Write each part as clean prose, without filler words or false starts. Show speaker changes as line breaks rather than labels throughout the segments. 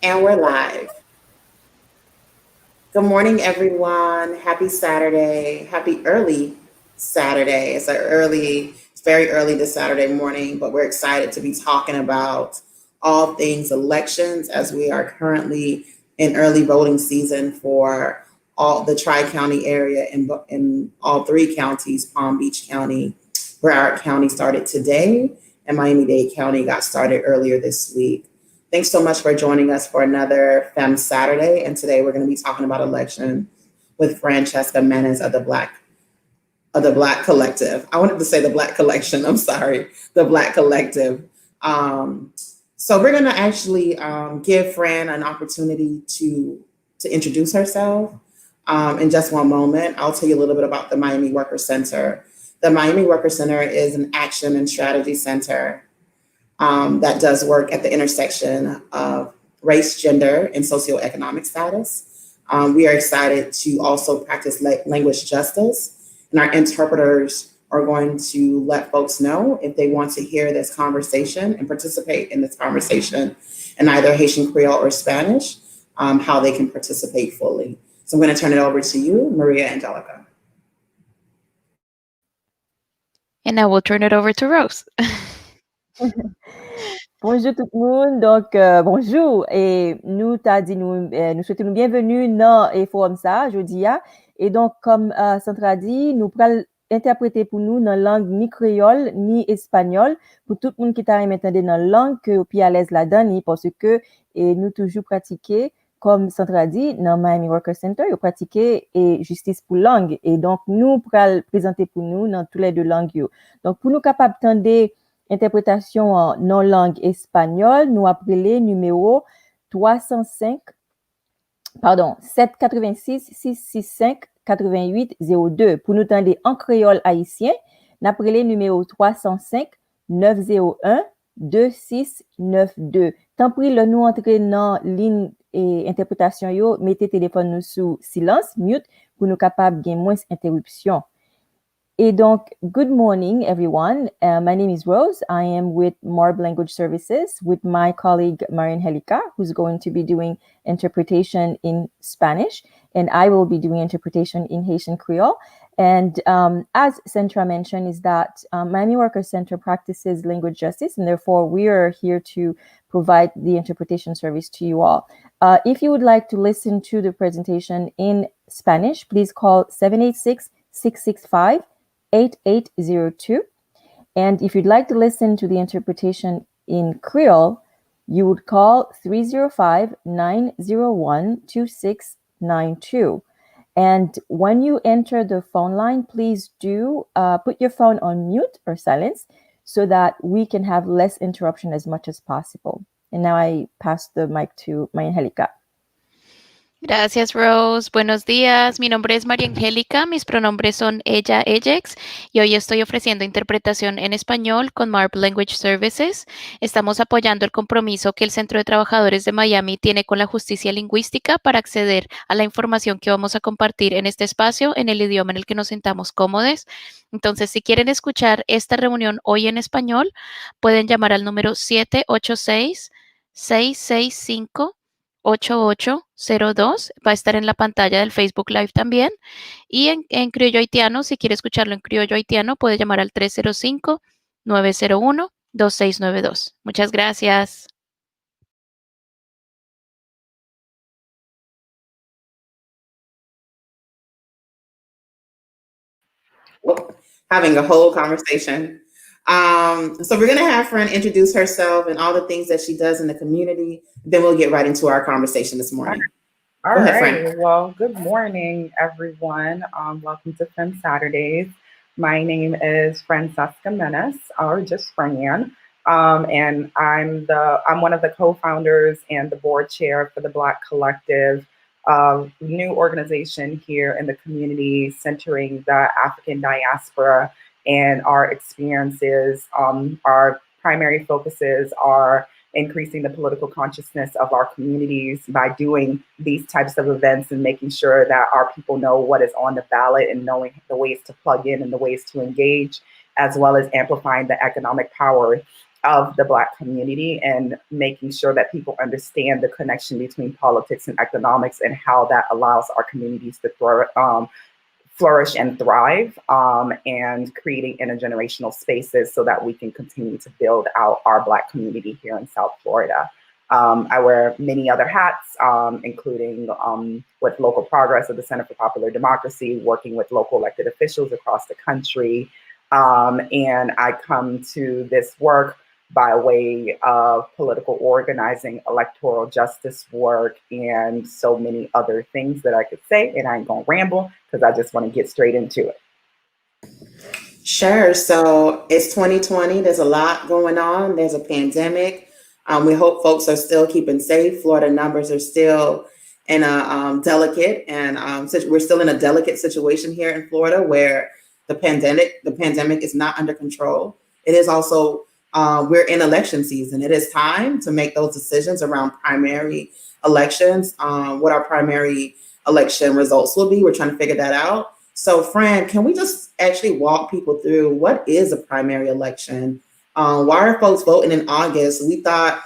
And we're live. Good morning, everyone. Happy Saturday. Happy early Saturday. It's very early this Saturday morning, but we're excited to be talking about all things elections as we are currently in early voting season for all the Tri-County area in all three counties. Palm Beach County, Broward County started today, and Miami-Dade County got started earlier this week. Thanks so much for joining us for another Fem Saturday. And today we're going to be talking about election with Francesca Menace of the Black Collective. I wanted to say the Black Collection. I'm sorry, the Black Collective. So we're going to actually give Fran an opportunity to introduce herself in just one moment. I'll tell you a little bit about the Miami Worker Center. The Miami Worker Center is an action and strategy center that does work at the intersection of race, gender, and socioeconomic status. We are excited to also practice language justice, and our interpreters are going to let folks know if they want to hear this conversation and participate in this conversation in either Haitian Creole or Spanish, how they can participate fully. So I'm going to turn it over to you, Maria Angelica.
And I will turn it over to Rose.
Bonjour tout le monde, donc bonjour et nous t'a dit nous souhaitons nous bienvenue dans le forum ça jeudi et donc comme Sandra dit nous pral interpréter pour nous dans langue ni créole ni espagnol pour tout le monde qui t'a entendre dans langue que puis à l'aise là-dedans parce que et nous toujours pratiquer comme Sandra dit dans Miami Worker Center nous pratiquer et justice pour langue et donc nous pral présenter pour nous dans toutes les deux langues donc pour nous capable tendre interprétation en non-langue espagnole, nous appelons numéro 786 665 88 02. Pour nous tendre en créole haïtien, nous appelons numéro 305 901 2692. Tant pis, le nous entrer dans ligne et interprétation yo, mettez téléphone nous sous silence, mute, pour nous capable de moins interruption. Et donc, good morning, everyone. My name is Rose. I am with Marb Language Services with my colleague, Maria Angelica, who's going to be doing interpretation in Spanish, and I will be doing interpretation in Haitian Creole. And as Centra mentioned, is that Miami Worker Center practices language justice, and therefore we are here to provide the interpretation service to you all. If you would like to listen to the presentation in Spanish, please call 786-665 8802. And if you'd like to listen to the interpretation in Creole, you would call 305-901-2692. And when you enter the phone line, please do put your phone on mute or silence so that we can have less interruption as much as possible. And now I pass the mic to Maria Angelica.
Gracias, Rose. Buenos días. Mi nombre es María Angélica. Mis pronombres son ella, ellex. Y hoy estoy ofreciendo interpretación en español con Marb Language Services. Estamos apoyando el compromiso que el Centro de Trabajadores de Miami tiene con la justicia lingüística para acceder a la información que vamos a compartir en este espacio en el idioma en el que nos sintamos cómodos. Entonces, si quieren escuchar esta reunión hoy en español, pueden llamar al número 786-665 8802, va a estar en la pantalla del Facebook Live también. Y en criollo haitiano, si quiere escucharlo en criollo haitiano, puede llamar al 305-901-2692. Muchas gracias.
Having a whole conversation. So we're going to have Fran introduce herself and all the things that she does in the community. Then we'll get right into our conversation this morning.
All right. Well, good morning, everyone. Welcome to Fem Saturdays. My name is Francesca Menace, or just Fran. And I'm one of the co-founders and the board chair for the Black Collective, new organization here in the community centering the African diaspora and our experiences. Our primary focuses are increasing the political consciousness of our communities by doing these types of events and making sure that our people know what is on the ballot and knowing the ways to plug in and the ways to engage, as well as amplifying the economic power of the Black community and making sure that people understand the connection between politics and economics and how that allows our communities to flourish and thrive, and creating intergenerational spaces so that we can continue to build out our Black community here in South Florida. I wear many other hats, including with local progress of the Center for Popular Democracy, working with local elected officials across the country. And I come to this work by way of political organizing, electoral justice work, and so many other things that I could say. And I ain't gonna ramble because I just want to get straight into it.
Sure. So it's 2020. There's a lot going on. There's a pandemic. We hope folks are still keeping safe. Florida numbers are still in a delicate, and we're still in a delicate situation here in Florida where the pandemic is not under control. It is also we're in election season. It is time to make those decisions around primary elections, what our primary election results will be. We're trying to figure that out. So, Fran, can we just actually walk people through what is a primary election? Why are folks voting in August? We thought,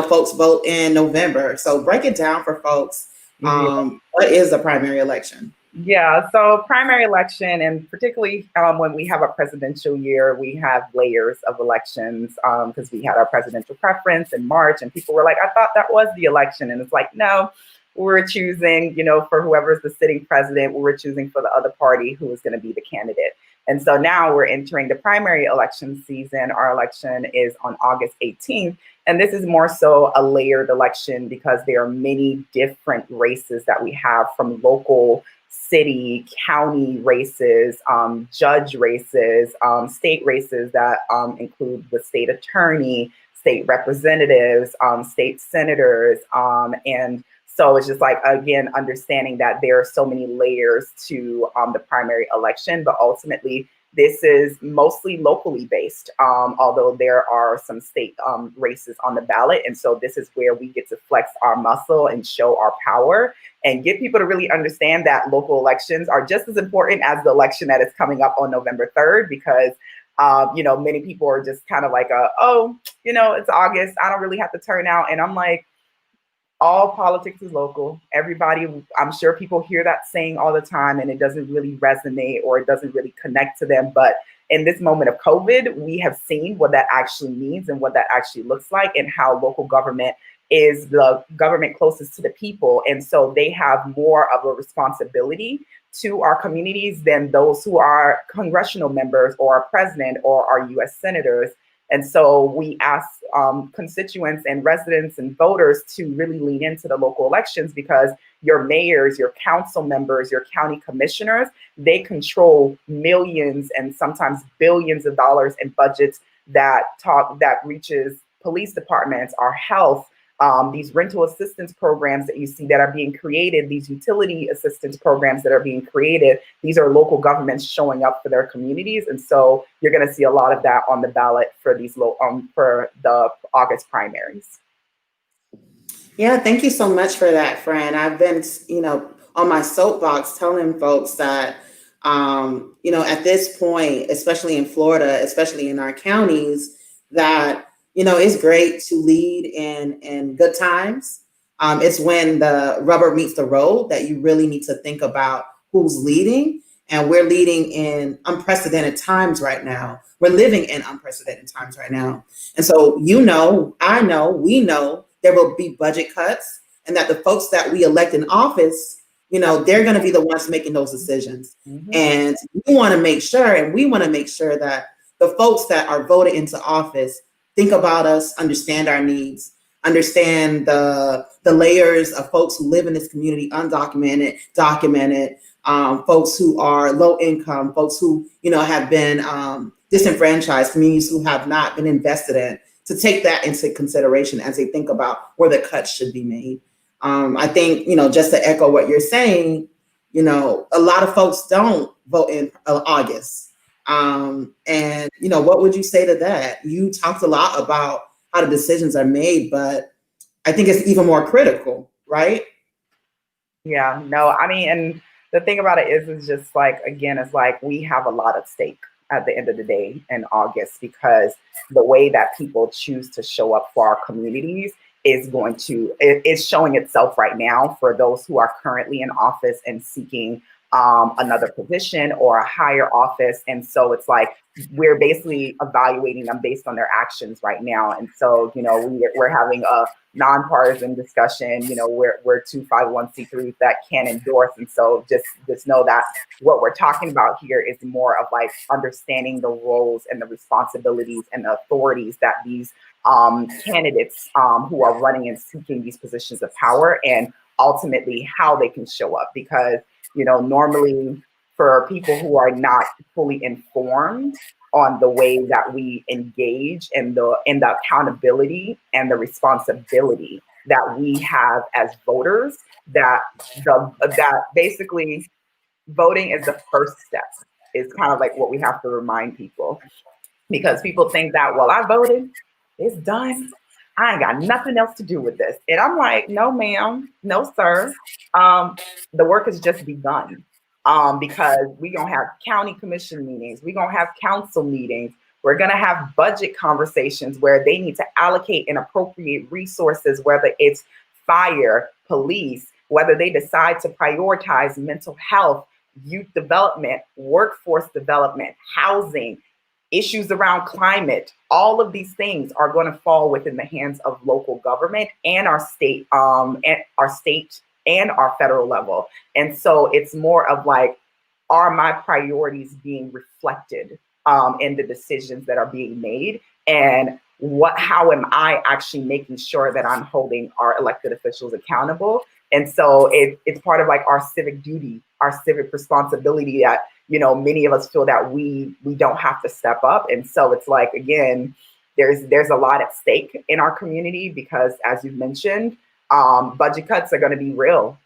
folks vote in November. So break it down for folks. What is a primary election?
Yeah, so primary election, and particularly when we have a presidential year, we have layers of elections because we had our presidential preference in March, and people were like, I thought that was the election. And it's like, no, we're choosing, for whoever's the sitting president, we're choosing for the other party who is going to be the candidate. And so now we're entering the primary election season. Our election is on August 18th. And this is more so a layered election because there are many different races that we have, from local, city, county races, judge races, state races that include the state attorney, state representatives, state senators. And so it's just like, again, understanding that there are so many layers to the primary election, but ultimately this is mostly locally based, although there are some state races on the ballot. And so this is where we get to flex our muscle and show our power and get people to really understand that local elections are just as important as the election that is coming up on November 3rd, because many people are just kind of like, it's August, I don't really have to turn out. And I'm like, all politics is local. Everybody, I'm sure people hear that saying all the time and it doesn't really resonate or it doesn't really connect to them. But in this moment of COVID, we have seen what that actually means and what that actually looks like, and how local government is the government closest to the people. And so they have more of a responsibility to our communities than those who are congressional members or our president or our US senators. And so we ask constituents and residents and voters to really lean into the local elections, because your mayors, your council members, your county commissioners, they control millions and sometimes billions of dollars in budgets that reaches police departments, our health, these rental assistance programs that you see that are being created, these utility assistance programs that are being created. These are local governments showing up for their communities. And so you're going to see a lot of that on the ballot for these for the August primaries.
Yeah, thank you so much for that, Fran. I've been, on my soapbox telling folks that, at this point, especially in Florida, especially in our counties, that it's great to lead in good times. It's when the rubber meets the road that you really need to think about who's leading. And we're leading in unprecedented times right now. We're living in unprecedented times right now. And so, I know, we know there will be budget cuts, and that the folks that we elect in office, they're going to be the ones making those decisions. Mm-hmm. And we want to make sure that the folks that are voted into office think about us, understand our needs, understand the layers of folks who live in this community, undocumented, documented, folks who are low income, folks who, have been disenfranchised, communities who have not been invested in, to take that into consideration as they think about where the cuts should be made. I think, just to echo what you're saying, a lot of folks don't vote in August. And what would you say to that? You talked a lot about how the decisions are made, but I think it's even more critical, right?
Yeah, no, I mean, and the thing about it is just like, again, it's like we have a lot at stake. at the end of the day in August, because the way that people choose to show up for our communities is showing itself right now for those who are currently in office and seeking another position or a higher office. And so it's like we're basically evaluating them based on their actions right now. And so, we're having a nonpartisan discussion. We're two 501c3s that can endorse. And so just know that what we're talking about here is more of like understanding the roles and the responsibilities and the authorities that these candidates who are running and seeking these positions of power, and ultimately how they can show up. Because, normally for people who are not fully informed on the way that we engage and the accountability and the responsibility that we have as voters, that basically voting is the first step, is kind of like what we have to remind people. Because people think that, well, I voted, it's done, I ain't got nothing else to do with this. And I'm like, no, ma'am, no, sir. The work has just begun. Because we're going to have county commission meetings. We're going to have council meetings. We're going to have budget conversations where they need to allocate and appropriate resources, whether it's fire, police, whether they decide to prioritize mental health, youth development, workforce development, housing, issues around climate. All of these things are going to fall within the hands of local government and our state and our federal level. And so it's more of like, are my priorities being reflected in the decisions that are being made? And how am I actually making sure that I'm holding our elected officials accountable? And so it's part of like our civic duty, our civic responsibility that, many of us feel that we don't have to step up. And so it's like, again, there's a lot at stake in our community because, as you've mentioned, budget cuts are going to be real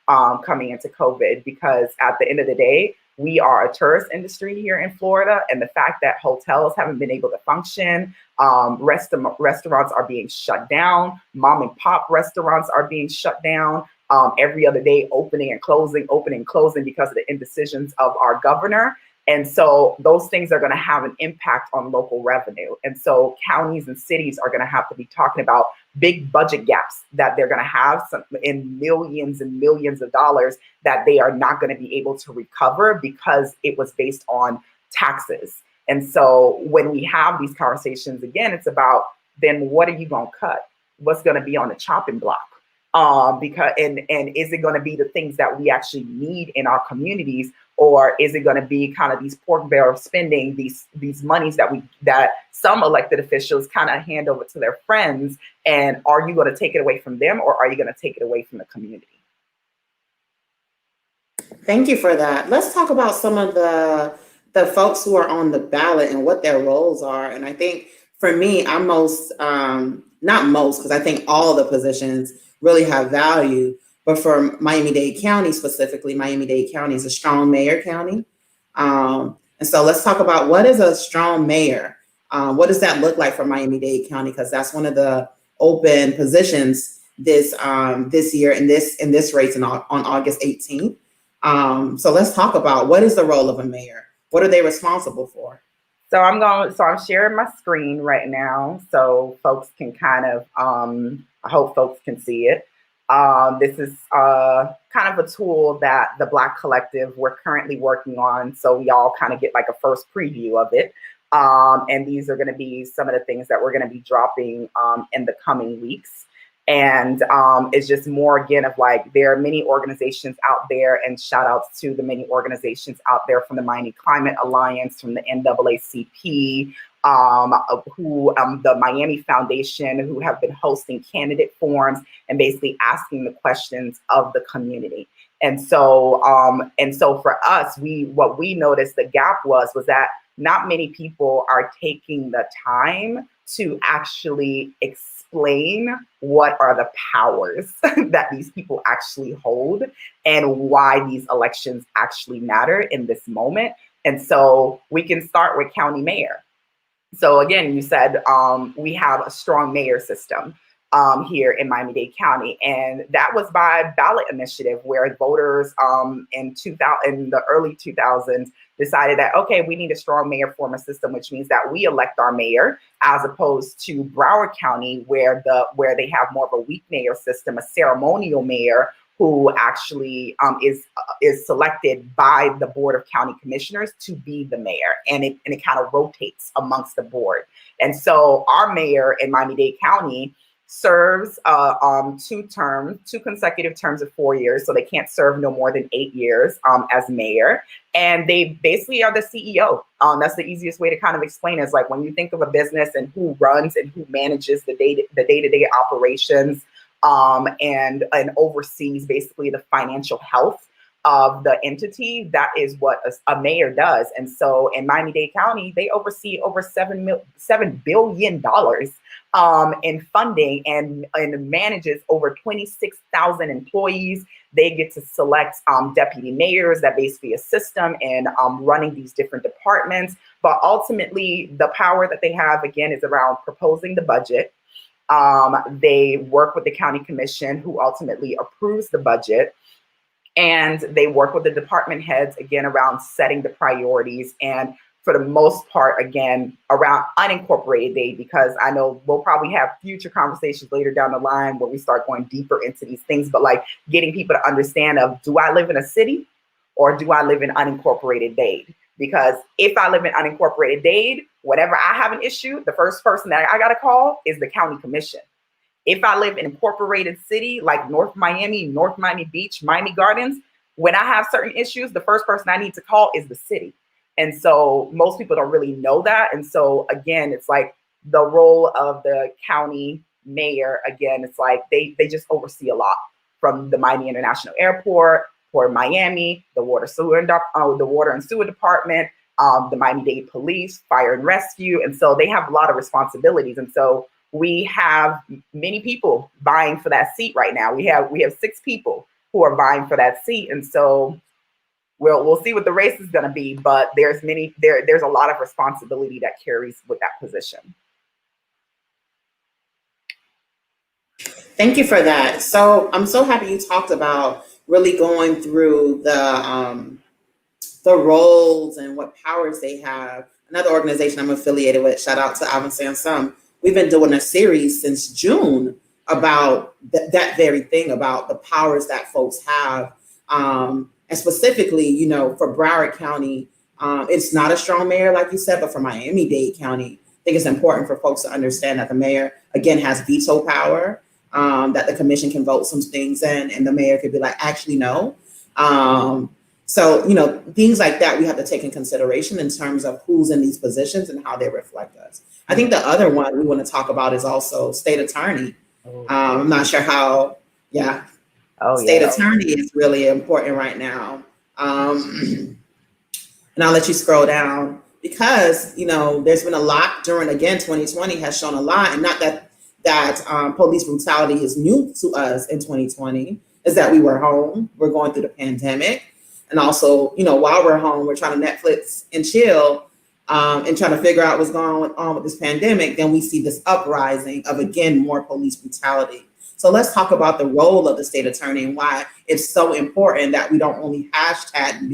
coming into COVID, because at the end of the day, we are a tourist industry here in Florida. And the fact that hotels haven't been able to function, restaurants are being shut down, mom and pop restaurants are being shut down, every other day, opening and closing because of the indecisions of our governor. And so those things are going to have an impact on local revenue. And so counties and cities are going to have to be talking about big budget gaps that they're going to have in millions and millions of dollars that they are not going to be able to recover because it was based on taxes. And so when we have these conversations, again, it's about then what are you going to cut? What's going to be on the chopping block? Because is it going to be the things that we actually need in our communities, or is it going to be kind of these pork barrel spending, these monies that some elected officials kind of hand over to their friends? And are you going to take it away from them, or are you going to take it away from the community?
Thank you for that. Let's talk about some of the folks who are on the ballot and what their roles are. And I think for me, I'm not most, because I think all the positions really have value. But for Miami-Dade County specifically, Miami-Dade County is a strong mayor county. And so let's talk about, what is a strong mayor? What does that look like for Miami-Dade County? Because that's one of the open positions this year in this race on August 18th. So let's talk about, what is the role of a mayor? What are they responsible for?
So I'm sharing my screen right now so folks can kind of, I hope folks can see it. This is kind of a tool that the Black Collective, we're currently working on. So we all kind of get like a first preview of it. And these are going to be some of the things that we're going to be dropping in the coming weeks. And it's just more, again, of like, there are many organizations out there, and shout outs to the many organizations out there from the Miami Climate Alliance, from the NAACP, the Miami Foundation, who have been hosting candidate forums and basically asking the questions of the community. And so for us, what we noticed the gap was that not many people are taking the time to actually explain what are the powers that these people actually hold and why these elections actually matter in this moment. And so we can start with county mayor. So again, you said we have a strong mayor system here in Miami-Dade County, and that was by ballot initiative, where voters in the early 2000s decided that, okay, we need a strong mayor form of system, which means that we elect our mayor, as opposed to Broward County, where they have more of a weak mayor system, a ceremonial mayor who actually is selected by the Board of County Commissioners to be the mayor, and it kind of rotates amongst the board. And so our mayor in Miami-Dade County serves two consecutive terms of 4 years, so they can't serve no more than 8 years as mayor. And they basically are the CEO. That's the easiest way to kind of explain it. Is like when you think of a business and who runs and who manages the day-to-day operations, and oversees basically the financial health of the entity. That is what a mayor does. And so in Miami-Dade County, they oversee over $7 billion in funding, and manages over 26,000 employees. They get to select deputy mayors that basically assist them in running these different departments. But ultimately, the power that they have, again, is around proposing the budget. They work with the county commission, who ultimately approves the budget. And they work with the department heads, again, around setting the priorities. And for the most part, again, around unincorporated Dade, because I know we'll probably have future conversations later down the line where we start going deeper into these things, but like getting people to understand of, do I live in a city or do I live in unincorporated Dade? Because if I live in unincorporated Dade, whenever I have an issue, the first person that I got to call is the county commission. If I live in an incorporated city like North Miami Beach, Miami Gardens, when I have certain issues, the first person I need to call is the city. And so most people don't really know that. And so, again, it's like the role of the county mayor, again, it's like they just oversee a lot, from the Miami International Airport, Port Miami, the water and sewer department, the Miami-Dade Police, fire and rescue. And so they have a lot of responsibilities. And so we have many people vying for that seat right now. We have 6 people who are vying for that seat. And so we'll see what the race is going to be, but there's a lot of responsibility that carries with that position.
Thank you for that. So I'm so happy you talked about really going through the roles and what powers they have. Another organization I'm affiliated with, shout out to Alvin Sansum, we've been doing a series since June about that very thing, about the powers that folks have. And specifically, for Broward County, it's not a strong mayor, like you said, but for Miami-Dade County, I think it's important for folks to understand that the mayor, again, has veto power, that the commission can vote some things in, and the mayor could be like, actually, no. So, things like that we have to take in consideration in terms of who's in these positions and how they reflect us. I think the other one we want to talk about is also state attorney. I'm not sure how, state attorney is really important right now. And I'll let you scroll down because, there's been a lot during, again, 2020 has shown a lot, and not that police brutality is new to us in 2020, is that we were home, we're going through the pandemic. And also, while we're home, we're trying to Netflix and chill and trying to figure out what's going on with this pandemic. Then we see this uprising of, again, more police brutality. So let's talk about the role of the state attorney and why it's so important that we don't only hashtag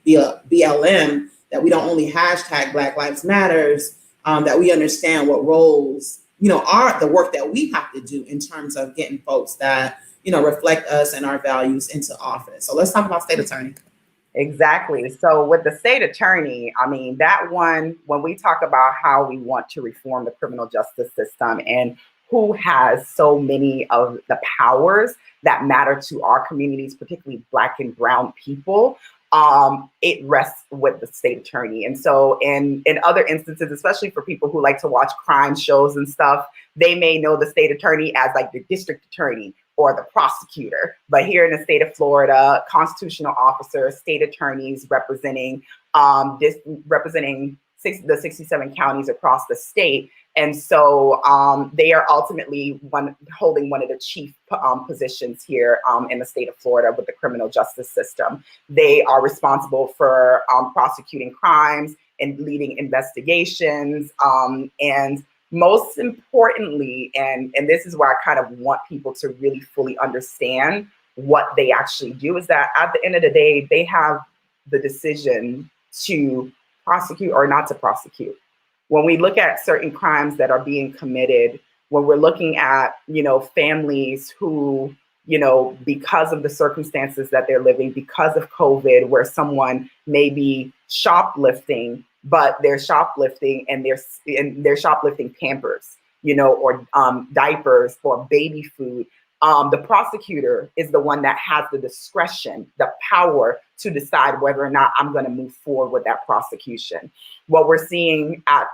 BLM, that we don't only hashtag Black Lives Matters, that we understand what roles, are the work that we have to do in terms of getting folks that, reflect us and our values into office. So let's talk about state attorney.
Exactly. So with the state attorney, I mean, that one, when we talk about how we want to reform the criminal justice system and who has so many of the powers that matter to our communities, particularly Black and brown people, it rests with the state attorney. And so in other instances, especially for people who like to watch crime shows and stuff, they may know the state attorney as like the district attorney or the prosecutor. But here in the state of Florida, constitutional officers, state attorneys representing the 67 counties across the state. And so they are ultimately holding one of the chief positions here in the state of Florida with the criminal justice system. They are responsible for prosecuting crimes and leading investigations. And most importantly, and this is where I kind of want people to really fully understand what they actually do, is that at the end of the day, they have the decision to prosecute or not to prosecute. When we look at certain crimes that are being committed, when we're looking at, families who, because of the circumstances that they're living, because of COVID, where someone may be shoplifting, but they're shoplifting and they're shoplifting Pampers, or diapers or baby food. The prosecutor is the one that has the discretion, the power to decide whether or not I'm going to move forward with that prosecution. What we're seeing at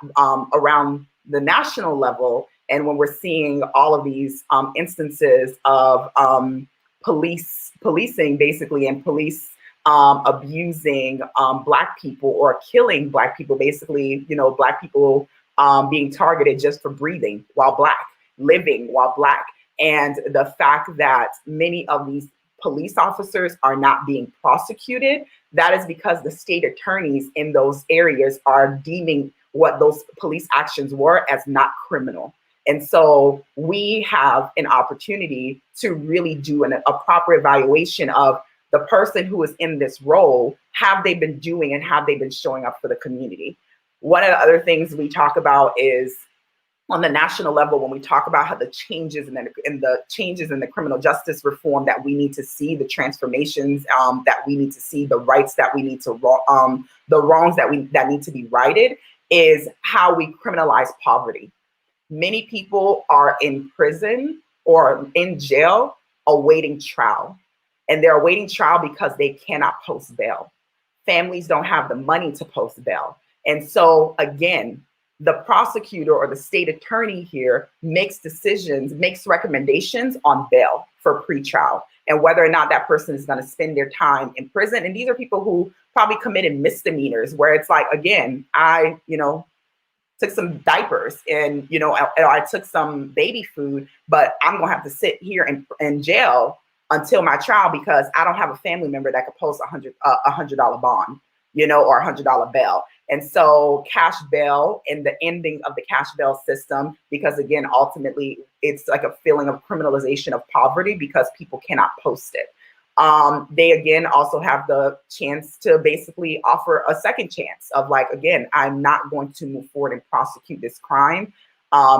around the national level, and when we're seeing all of these instances of policing basically, and police abusing Black people or killing Black people, basically, Black people being targeted just for breathing while Black, living while Black. And the fact that many of these police officers are not being prosecuted, that is because the state attorneys in those areas are deeming what those police actions were as not criminal. And so we have an opportunity to really do a proper evaluation of the person who is in this role. Have they been doing and have they been showing up for the community? One of the other things we talk about is on the national level, when we talk about how the changes in the criminal justice reform that we need to see, the transformations that we need to see, the rights that we need to, the wrongs that need to be righted, is how we criminalize poverty. Many people are in prison or in jail awaiting trial, and they're awaiting trial because they cannot post bail. Families don't have the money to post bail. And so again, the prosecutor or the state attorney here makes recommendations on bail for pretrial and whether or not that person is going to spend their time in prison. And these are people who probably committed misdemeanors where it's like, again, I, took some diapers and, I took some baby food, but I'm going to have to sit here in jail until my trial because I don't have a family member that could post $100 bond, or $100 bail. And so cash bail and the ending of the cash bail system, because again, ultimately, it's like a feeling of criminalization of poverty because people cannot post it. They again also have the chance to basically offer a second chance of like, again, I'm not going to move forward and prosecute this crime,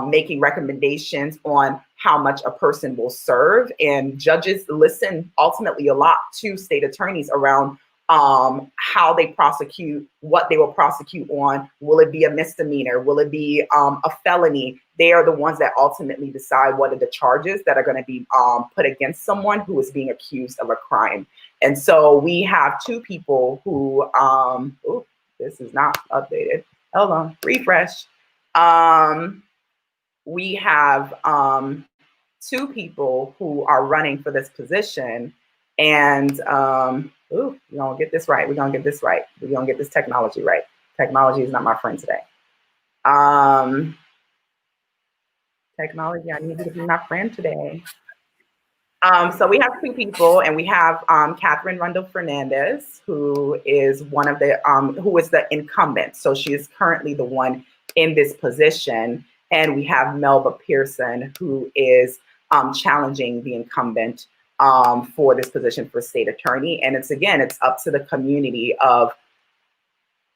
making recommendations on how much a person will serve. And judges listen ultimately a lot to state attorneys around how they prosecute, what they will prosecute on. Will it be a misdemeanor? Will it be a felony? They are the ones that ultimately decide what are the charges that are going to be put against someone who is being accused of a crime. And so we have two people who, this is not updated. Hold on, refresh. We have two people who are running for this position, and we're gonna get this right. We're gonna get this right. We're gonna get this technology right. Technology is not my friend today. Technology, I need you to be my friend today. So we have two people, and we have Catherine Rundle Fernandez, who is one of the who is the incumbent. So she is currently the one in this position, and we have Melba Pearson, who is challenging the incumbent for this position for state attorney. And it's up to the community of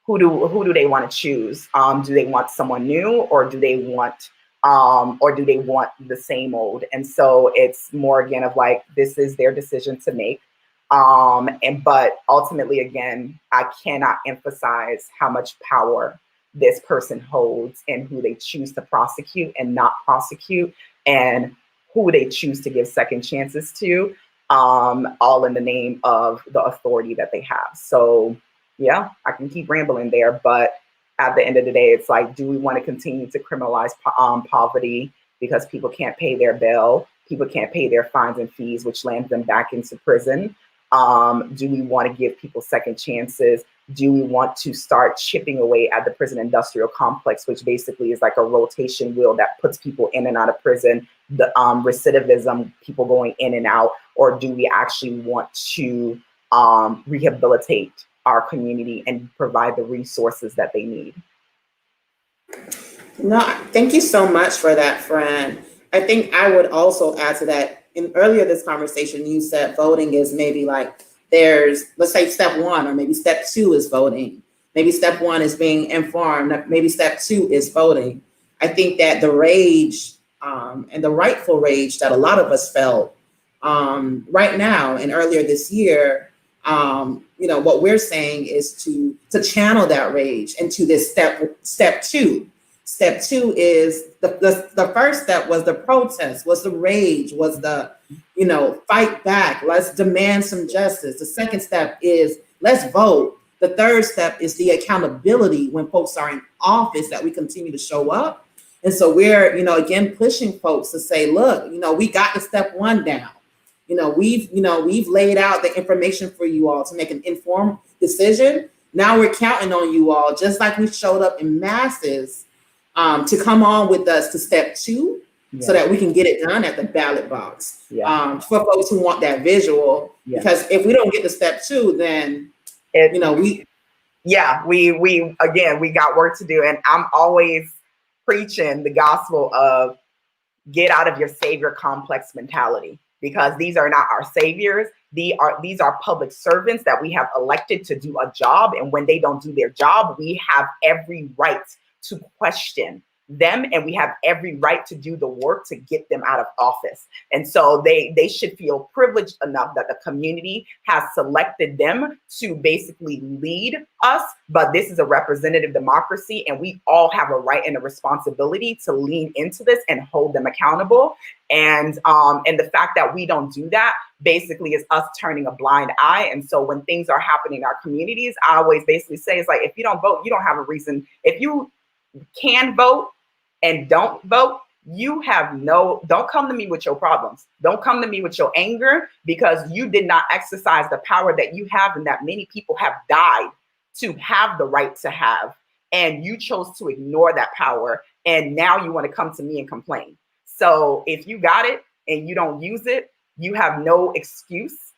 who do they want to choose? Do they want someone new, or do they want the same old? And so it's more again of like, this is their decision to make. But ultimately, again, I cannot emphasize how much power this person holds and who they choose to prosecute and not prosecute, and who they choose to give second chances to, all in the name of the authority that they have. So yeah, I can keep rambling there, but at the end of the day, it's like, do we want to continue to criminalize poverty because people can't pay their bail, people can't pay their fines and fees, which lands them back into prison? Do we want to give people second chances? Do we want to start chipping away at the prison industrial complex, which basically is like a rotation wheel that puts people in and out of prison, the recidivism, people going in and out? Or do we actually want to rehabilitate our community and provide the resources that they need?
No, thank you so much for that, Fran. I think I would also add to that. In earlier this conversation, you said voting is maybe like there's, let's say step one, or maybe step two is voting. Maybe step one is being informed. Maybe step two is voting. I think that the rage and the rightful rage that a lot of us felt right now and earlier this year, what we're saying is to channel that rage into this step two. Step two is the first step was the protest, was the rage, was the, fight back. Let's demand some justice. The second step is let's vote. The third step is the accountability when folks are in office, that we continue to show up. And so we're, again, pushing folks to say, look, we got the step one down. We've laid out the information for you all to make an informed decision. Now we're counting on you all, just like we showed up in masses, to come on with us to step two, so that we can get it done at the ballot box. For folks who want that visual, because if we don't get to step two, then we got work to do. And I'm always preaching the gospel of get out of your savior complex mentality, because these are not our saviors. These are public servants that we have elected to do a job. And when they don't do their job, we have every right to question them, and we have every right to do the work to get them out of office. And so they should feel privileged enough that the community has selected them to basically lead us. But this is a representative democracy, and we all have a right and a responsibility to lean into this and hold them accountable. And the fact that we don't do that basically is us turning a blind eye. And so when things are happening in our communities, I always basically say, it's like, if you don't vote, you don't have a reason. If you can vote and don't vote, don't come to me with your problems. Don't come to me with your anger, because you did not exercise the power that you have and that many people have died to have the right to have. And you chose to ignore that power. And now you want to come to me and complain. So if you got it and you don't use it, you have no excuse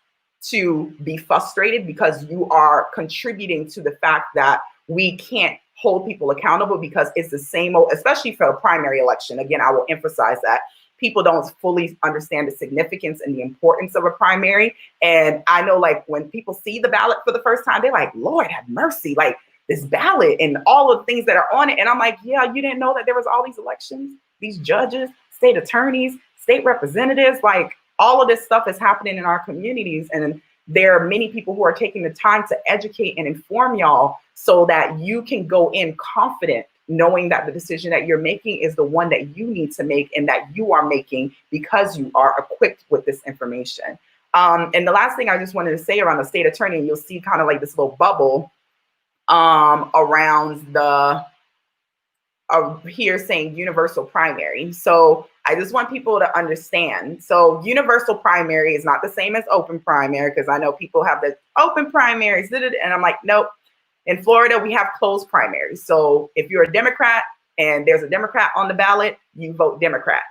to be frustrated, because you are contributing to the fact that we can't hold people accountable, because it's the same old, especially for a primary election. Again, I will emphasize that people don't fully understand the significance and the importance of a primary. And I know, like, when people see the ballot for the first time, they're like, Lord have mercy, like this ballot and all of the things that are on it. And I'm like, yeah, you didn't know that there was all these elections, these judges, state attorneys, state representatives, like all of this stuff is happening in our communities. And there are many people who are taking the time to educate and inform y'all, so that you can go in confident, knowing that the decision that you're making is the one that you need to make, and that you are making because you are equipped with this information. And the last thing I just wanted to say around the state attorney, and you'll see kind of like this little bubble around the here saying universal primary. So I just want people to understand. So universal primary is not the same as open primary, because I know people have the open primaries, and I'm like, nope. In Florida, we have closed primaries. So if you're a Democrat and there's a Democrat on the ballot, you vote Democrat.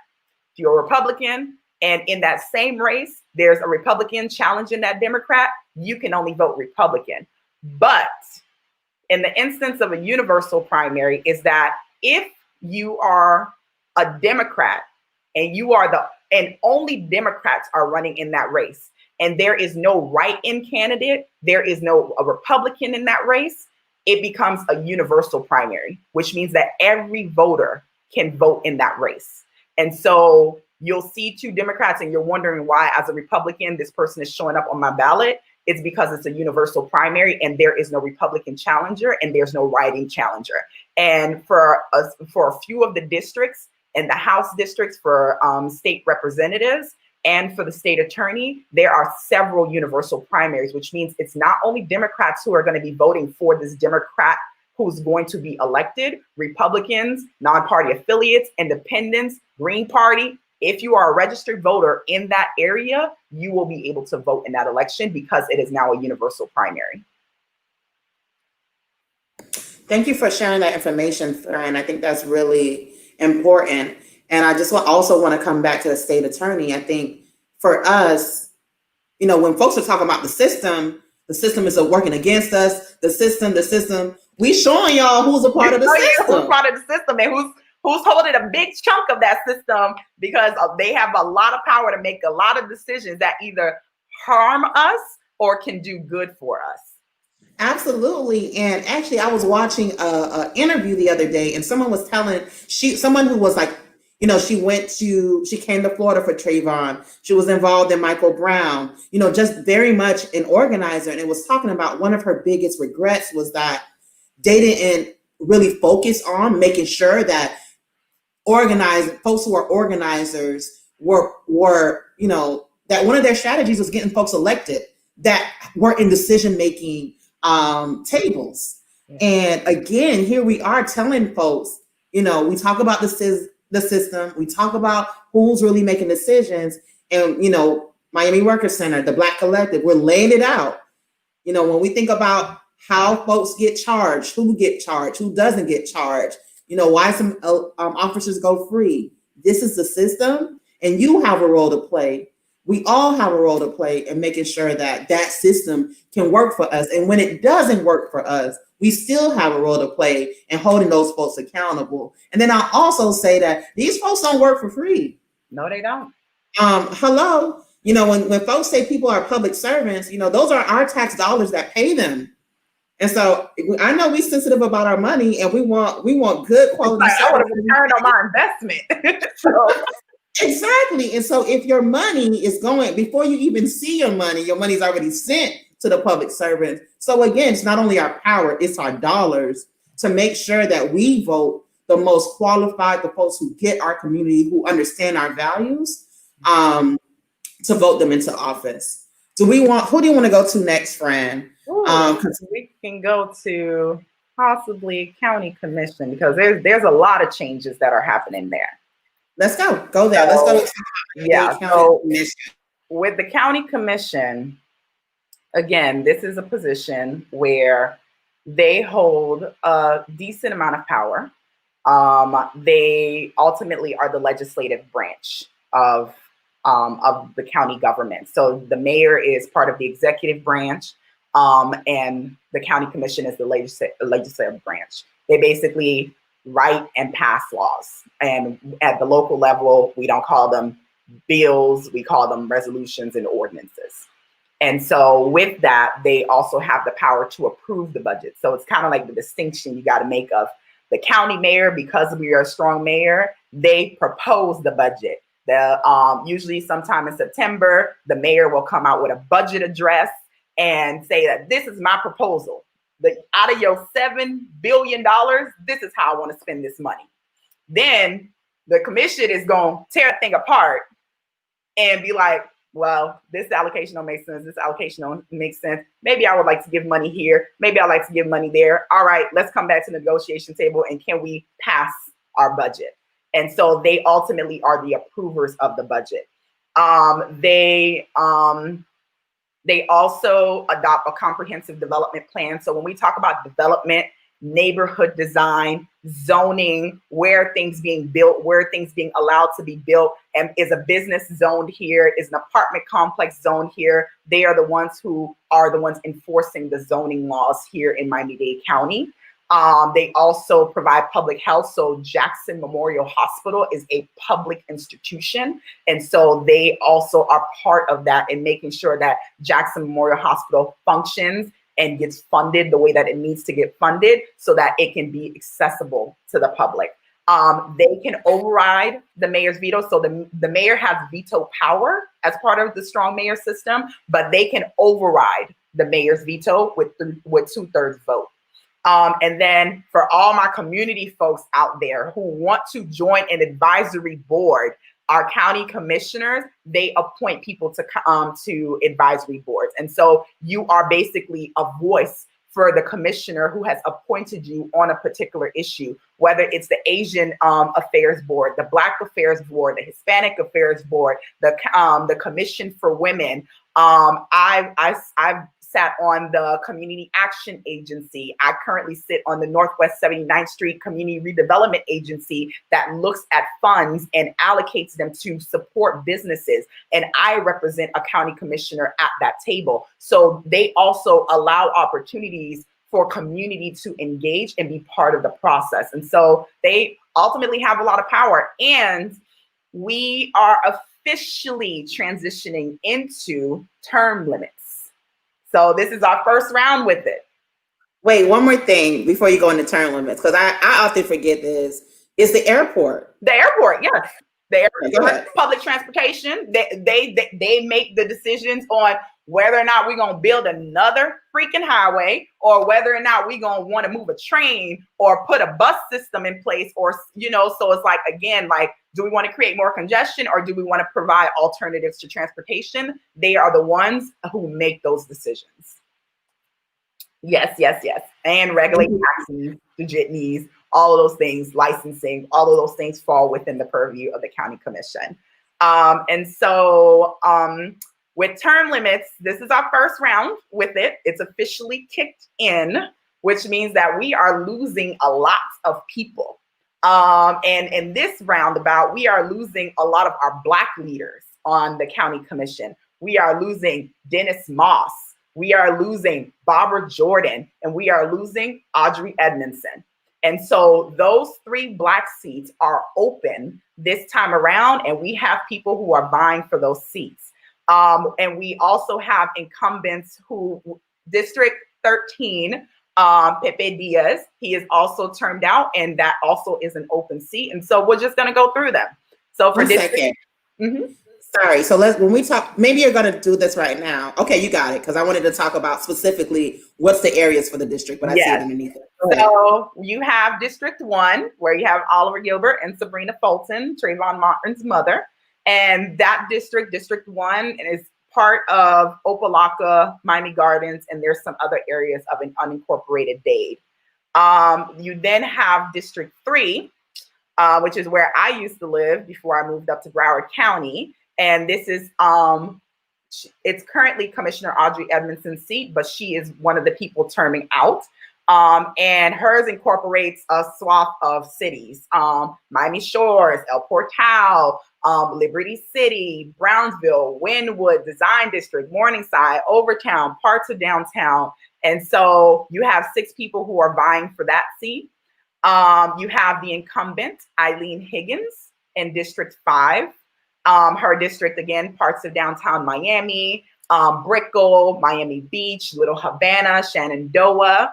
If you're a Republican and in that same race, there's a Republican challenging that Democrat, you can only vote Republican. But in the instance of a universal primary, is that if you are a Democrat and and only Democrats are running in that race, and there is no write-in candidate, there is no a Republican in that race, it becomes a universal primary, which means that every voter can vote in that race. And so you'll see two Democrats and you're wondering why, as a Republican, this person is showing up on my ballot. It's because it's a universal primary and there is no Republican challenger and there's no write-in challenger. And for a few of the districts and the House districts for state representatives, and for the state attorney, there are several universal primaries, which means it's not only Democrats who are going to be voting for this Democrat who's going to be elected, Republicans, non-party affiliates, independents, Green Party. If you are a registered voter in that area, you will be able to vote in that election because it is now a universal primary. Thank you for sharing that information, Fran. I think that's really important. And I just also want to come back to the state attorney. I think for us, when folks are talking about the system is working against us, the system, we showing y'all who's a part of the system.
Who's part of the system and who's holding a big chunk of that system, because they have a lot of power to make a lot of decisions that either harm us or can do good for us.
Absolutely. And actually, I was watching a interview the other day, and someone was telling someone who was like, she came to Florida for Trayvon. She was involved in Michael Brown, just very much an organizer. And it was talking about one of her biggest regrets was that they didn't really focus on making sure that folks who are organizers were, that one of their strategies was getting folks elected that weren't in decision-making tables. Yeah. And again, here we are telling folks, we talk about the system, we talk about who's really making decisions, and Miami Workers Center, the Black Collective, we're laying it out. When we think about how folks get charged, who doesn't get charged, why some officers go free. This is the system, and you have a role to play. We all have a role to play in making sure that that system can work for us. And when it doesn't work for us, we still have a role to play in holding those folks accountable. And then I'll also say that these folks don't work for free.
No, they don't.
Hello. When folks say people are public servants, those are our tax dollars that pay them. And so I know we're sensitive about our money, and we want good quality.
I want to return on my investment.
Exactly. And so if your money is going, before you even see your money's already sent to the public servant. So again, it's not only our power, it's our dollars to make sure that we vote the most qualified, the folks who get our community, who understand our values, to vote them into office. Who do you want to go to next, Fran?
We can go to possibly county commission, because there's a lot of changes that are happening there.
Let's go there. Let's go.
Yeah. So with the county commission, again, this is a position where they hold a decent amount of power. They ultimately are the legislative branch of the county government. So the mayor is part of the executive branch, and the county commission is the legislative branch. They basically write and pass laws. And at the local level, we don't call them bills, we call them resolutions and ordinances. And so with that, they also have the power to approve the budget. So it's kind of like the distinction you got to make of the county mayor. Because we are a strong mayor, they propose the budget. Usually sometime in September, the mayor will come out with a budget address and say that this is my proposal. Out of your $7 billion, this is how I want to spend this money. Then the commission is going to tear that thing apart and be like, well, this allocation don't make sense. This allocation don't make sense. Maybe I would like to give money here. Maybe I'd like to give money there. All right, let's come back to the negotiation table, and can we pass our budget? And so they ultimately are the approvers of the budget. They also adopt a comprehensive development plan. So when we talk about development, neighborhood design, zoning, where things being built, where things being allowed to be built, and is a business zoned here, is an apartment complex zoned here, they are the ones who are the ones enforcing the zoning laws here in Miami-Dade County. They also provide public health. So Jackson Memorial Hospital is a public institution. And so they also are part of that in making sure that Jackson Memorial Hospital functions and gets funded the way that it needs to get funded so that it can be accessible to the public. They can override the mayor's veto. So the mayor has veto power as part of the strong mayor system, but they can override the mayor's veto with 2/3 vote. And then for all my community folks out there who want to join an advisory board, our county commissioners, they appoint people to advisory boards. And so you are basically a voice for the commissioner who has appointed you on a particular issue, whether it's the Asian Affairs Board, the Black Affairs Board, the Hispanic Affairs Board, the Commission for Women. I've sat on the Community Action Agency. I currently sit on the Northwest 79th Street Community Redevelopment Agency that looks at funds and allocates them to support businesses. And I represent a county commissioner at that table. So they also allow opportunities for community to engage and be part of the process. And so they ultimately have a lot of power. And we are officially transitioning into term limits. So this is our first round with it.
Wait, one more thing before you go into term limits, because I often forget this. Is the airport.
The airport, yes. The
Go
airport,
ahead.
public transportation, they make the decisions on whether or not we're going to build another freaking highway, or whether or not we're going to want to move a train or put a bus system in place, or, you know, so it's like, again, like, do we want to create more congestion, or do we want to provide alternatives to transportation? They are the ones who make those decisions. Yes. And regulate taxis, the jitneys, all of those things, licensing, all of those things fall within the purview of the county commission. And so with term limits, this is our first round with it. It's officially kicked in, which means that we are losing a lot of people. And in this roundabout, we are losing a lot of our Black leaders on the county commission. We are losing Dennis Moss. We are losing Barbara Jordan, and we are losing Audrey Edmondson. And so those 3 Black seats are open this time around, and we have people who are vying for those seats. And we also have incumbents who, District 13, Pepe Diaz, he is also termed out, and that also is an open seat. And so we're just going to go through them. So for District...
Sorry. So when we talk, maybe you're going to do this right now. Okay, you got it. Because I wanted to talk about specifically what's the areas for the district, but I see it underneath it.
So you have District 1, where you have Oliver Gilbert and Sabrina Fulton, Trayvon Martin's mother. And that district, District 1, is part of Opelika, Miami Gardens, and there's some other areas of an unincorporated Dade. You then have District 3, which is where I used to live before I moved up to Broward County. And this is, it's currently Commissioner Audrey Edmondson's seat, but she is one of the people terming out. And hers incorporates a swath of cities, Miami Shores, El Portal, Liberty City, Brownsville, Wynwood, Design District, Morningside, Overtown, parts of downtown. And so you have 6 people who are vying for that seat. You have the incumbent, Eileen Higgins, in District 5. Her district, again, parts of downtown Miami, Brickell, Miami Beach, Little Havana, Shenandoah.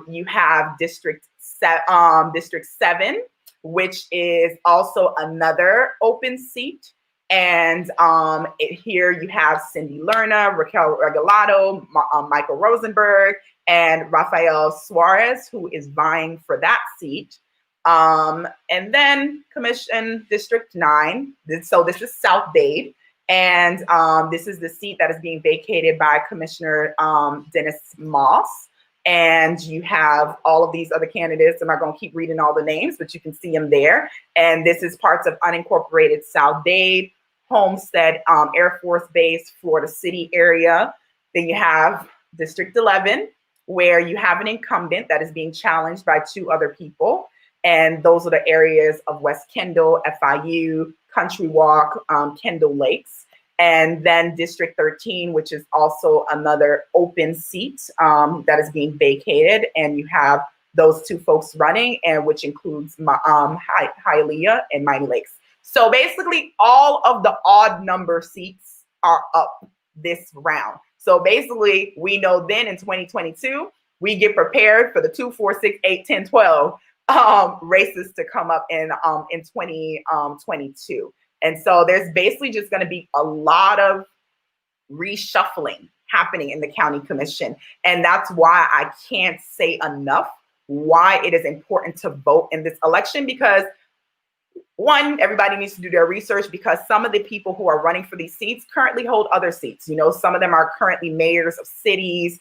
You have District 7, which is also another open seat. And here you have Cindy Lerna, Raquel Regalado, Michael Rosenberg, and Rafael Suarez, who is vying for that seat. And then Commission District 9. So this is South Dade. And this is the seat that is being vacated by Commissioner Dennis Moss. And you have all of these other candidates. I'm not going to keep reading all the names, but you can see them there. And this is parts of unincorporated South Dade, Homestead, Air Force Base, Florida City area. Then you have District 11, where you have an incumbent that is being challenged by 2 other people. And those are the areas of West Kendall, FIU, Country Walk, Kendall Lakes. And then District 13, which is also another open seat that is being vacated. And you have those 2 folks running, and which includes Hialeah and Miami Lakes. So basically all of the odd number seats are up this round. So basically we know then in 2022, we get prepared for the 2, 4, 6, 8, 10, 12 races to come up in 2022. And so there's basically just going to be a lot of reshuffling happening in the county commission. And that's why I can't say enough why it is important to vote in this election, because 1, everybody needs to do their research, because some of the people who are running for these seats currently hold other seats. You know, some of them are currently mayors of cities,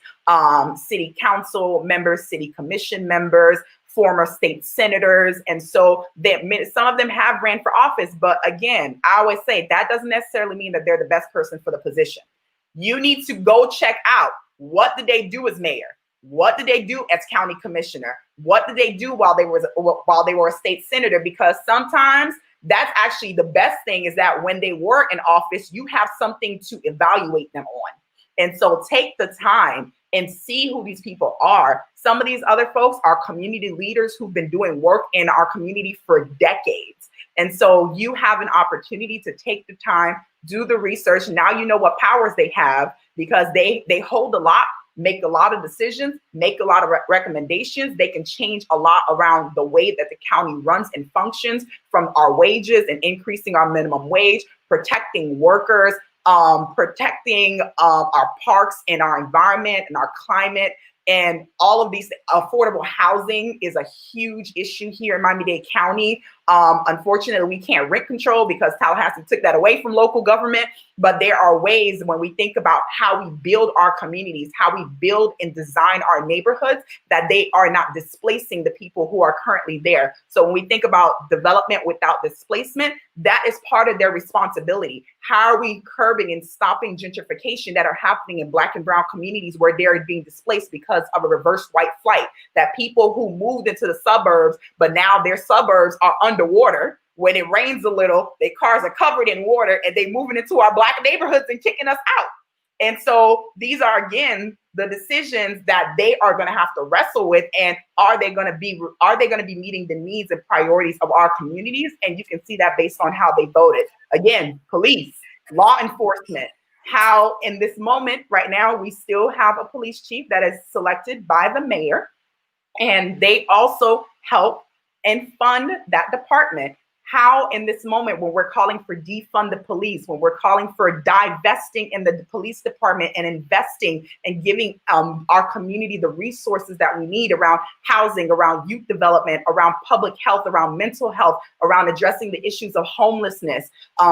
city council members, city commission members, former state senators. And so some of them have ran for office. But again, I always say that doesn't necessarily mean that they're the best person for the position. You need to go check out, what did they do as mayor? What did they do as county commissioner? What did they do while they were a state senator? Because sometimes that's actually the best thing, is that when they were in office, you have something to evaluate them on. And so take the time and see who these people are. Some of these other folks are community leaders who've been doing work in our community for decades. And so you have an opportunity to take the time, do the research. Now you know what powers they have, because they hold a lot, make a lot of decisions, make a lot of recommendations. They can change a lot around the way that the county runs and functions, from our wages and increasing our minimum wage, protecting workers, protecting our parks and our environment and our climate. And all of these, affordable housing is a huge issue here in Miami-Dade County. Unfortunately, we can't rent control because Tallahassee took that away from local government. But there are ways, when we think about how we build our communities, how we build and design our neighborhoods, that they are not displacing the people who are currently there. So when we think about development without displacement, that is part of their responsibility. How are we curbing and stopping gentrification that are happening in Black and brown communities where they're being displaced because of a reverse white flight? That people who moved into the suburbs, but now their suburbs are underwater. When it rains a little, their cars are covered in water and they moving into our Black neighborhoods and kicking us out. And so these are, again, the decisions that they are going to have to wrestle with. And are they going to be meeting the needs and priorities of our communities? And you can see that based on how they voted. Again, police, law enforcement, how in this moment right now, we still have a police chief that is selected by the mayor, and they also help and fund that department. How in this moment, when we're calling for defund the police, when we're calling for divesting in the police department and investing and giving our community the resources that we need around housing, around youth development, around public health, around mental health, around addressing the issues of homelessness,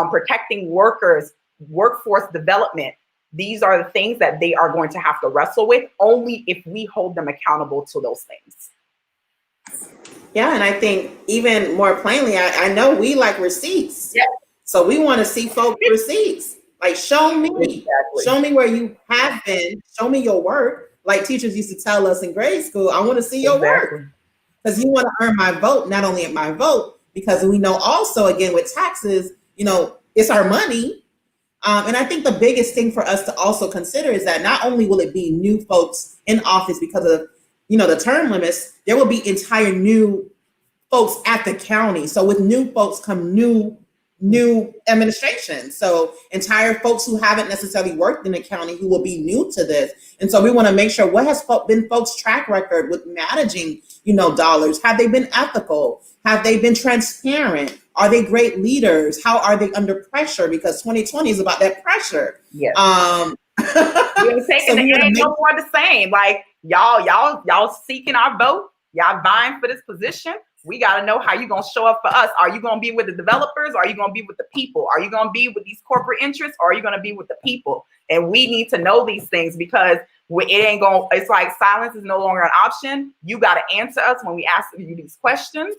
protecting workers, workforce development. These are the things that they are going to have to wrestle with only if we hold them accountable to those things.
Yeah, and I think even more plainly, I know we like receipts.
Yeah.
So we want to see folks' receipts. Like, show me.
Exactly.
Show me where you have been. Show me your work. Like teachers used to tell us in grade school, I want to see your work. Because you want to earn my vote, not only my vote, because we know also, again, with taxes, it's our money. And I think the biggest thing for us to also consider is that not only will it be new folks in office because of the term limits, there will be entire new folks at the county. So with new folks come new administration. So entire folks who haven't necessarily worked in the county who will be new to this. And so we want to make sure, what has been folks' track record with managing, dollars? Have they been ethical? Have they been transparent? Are they great leaders? How are they under pressure? Because 2020 is about that pressure.
Yes. We're taking it ain't no more the same. Like y'all seeking our vote, y'all vying for this position. We got to know how you're going to show up for us. Are you going to be with the developers? Or are you going to be with the people? Are you going to be with these corporate interests? Or are you going to be with the people? And we need to know these things, because it's like silence is no longer an option. You got to answer us when we ask you these questions.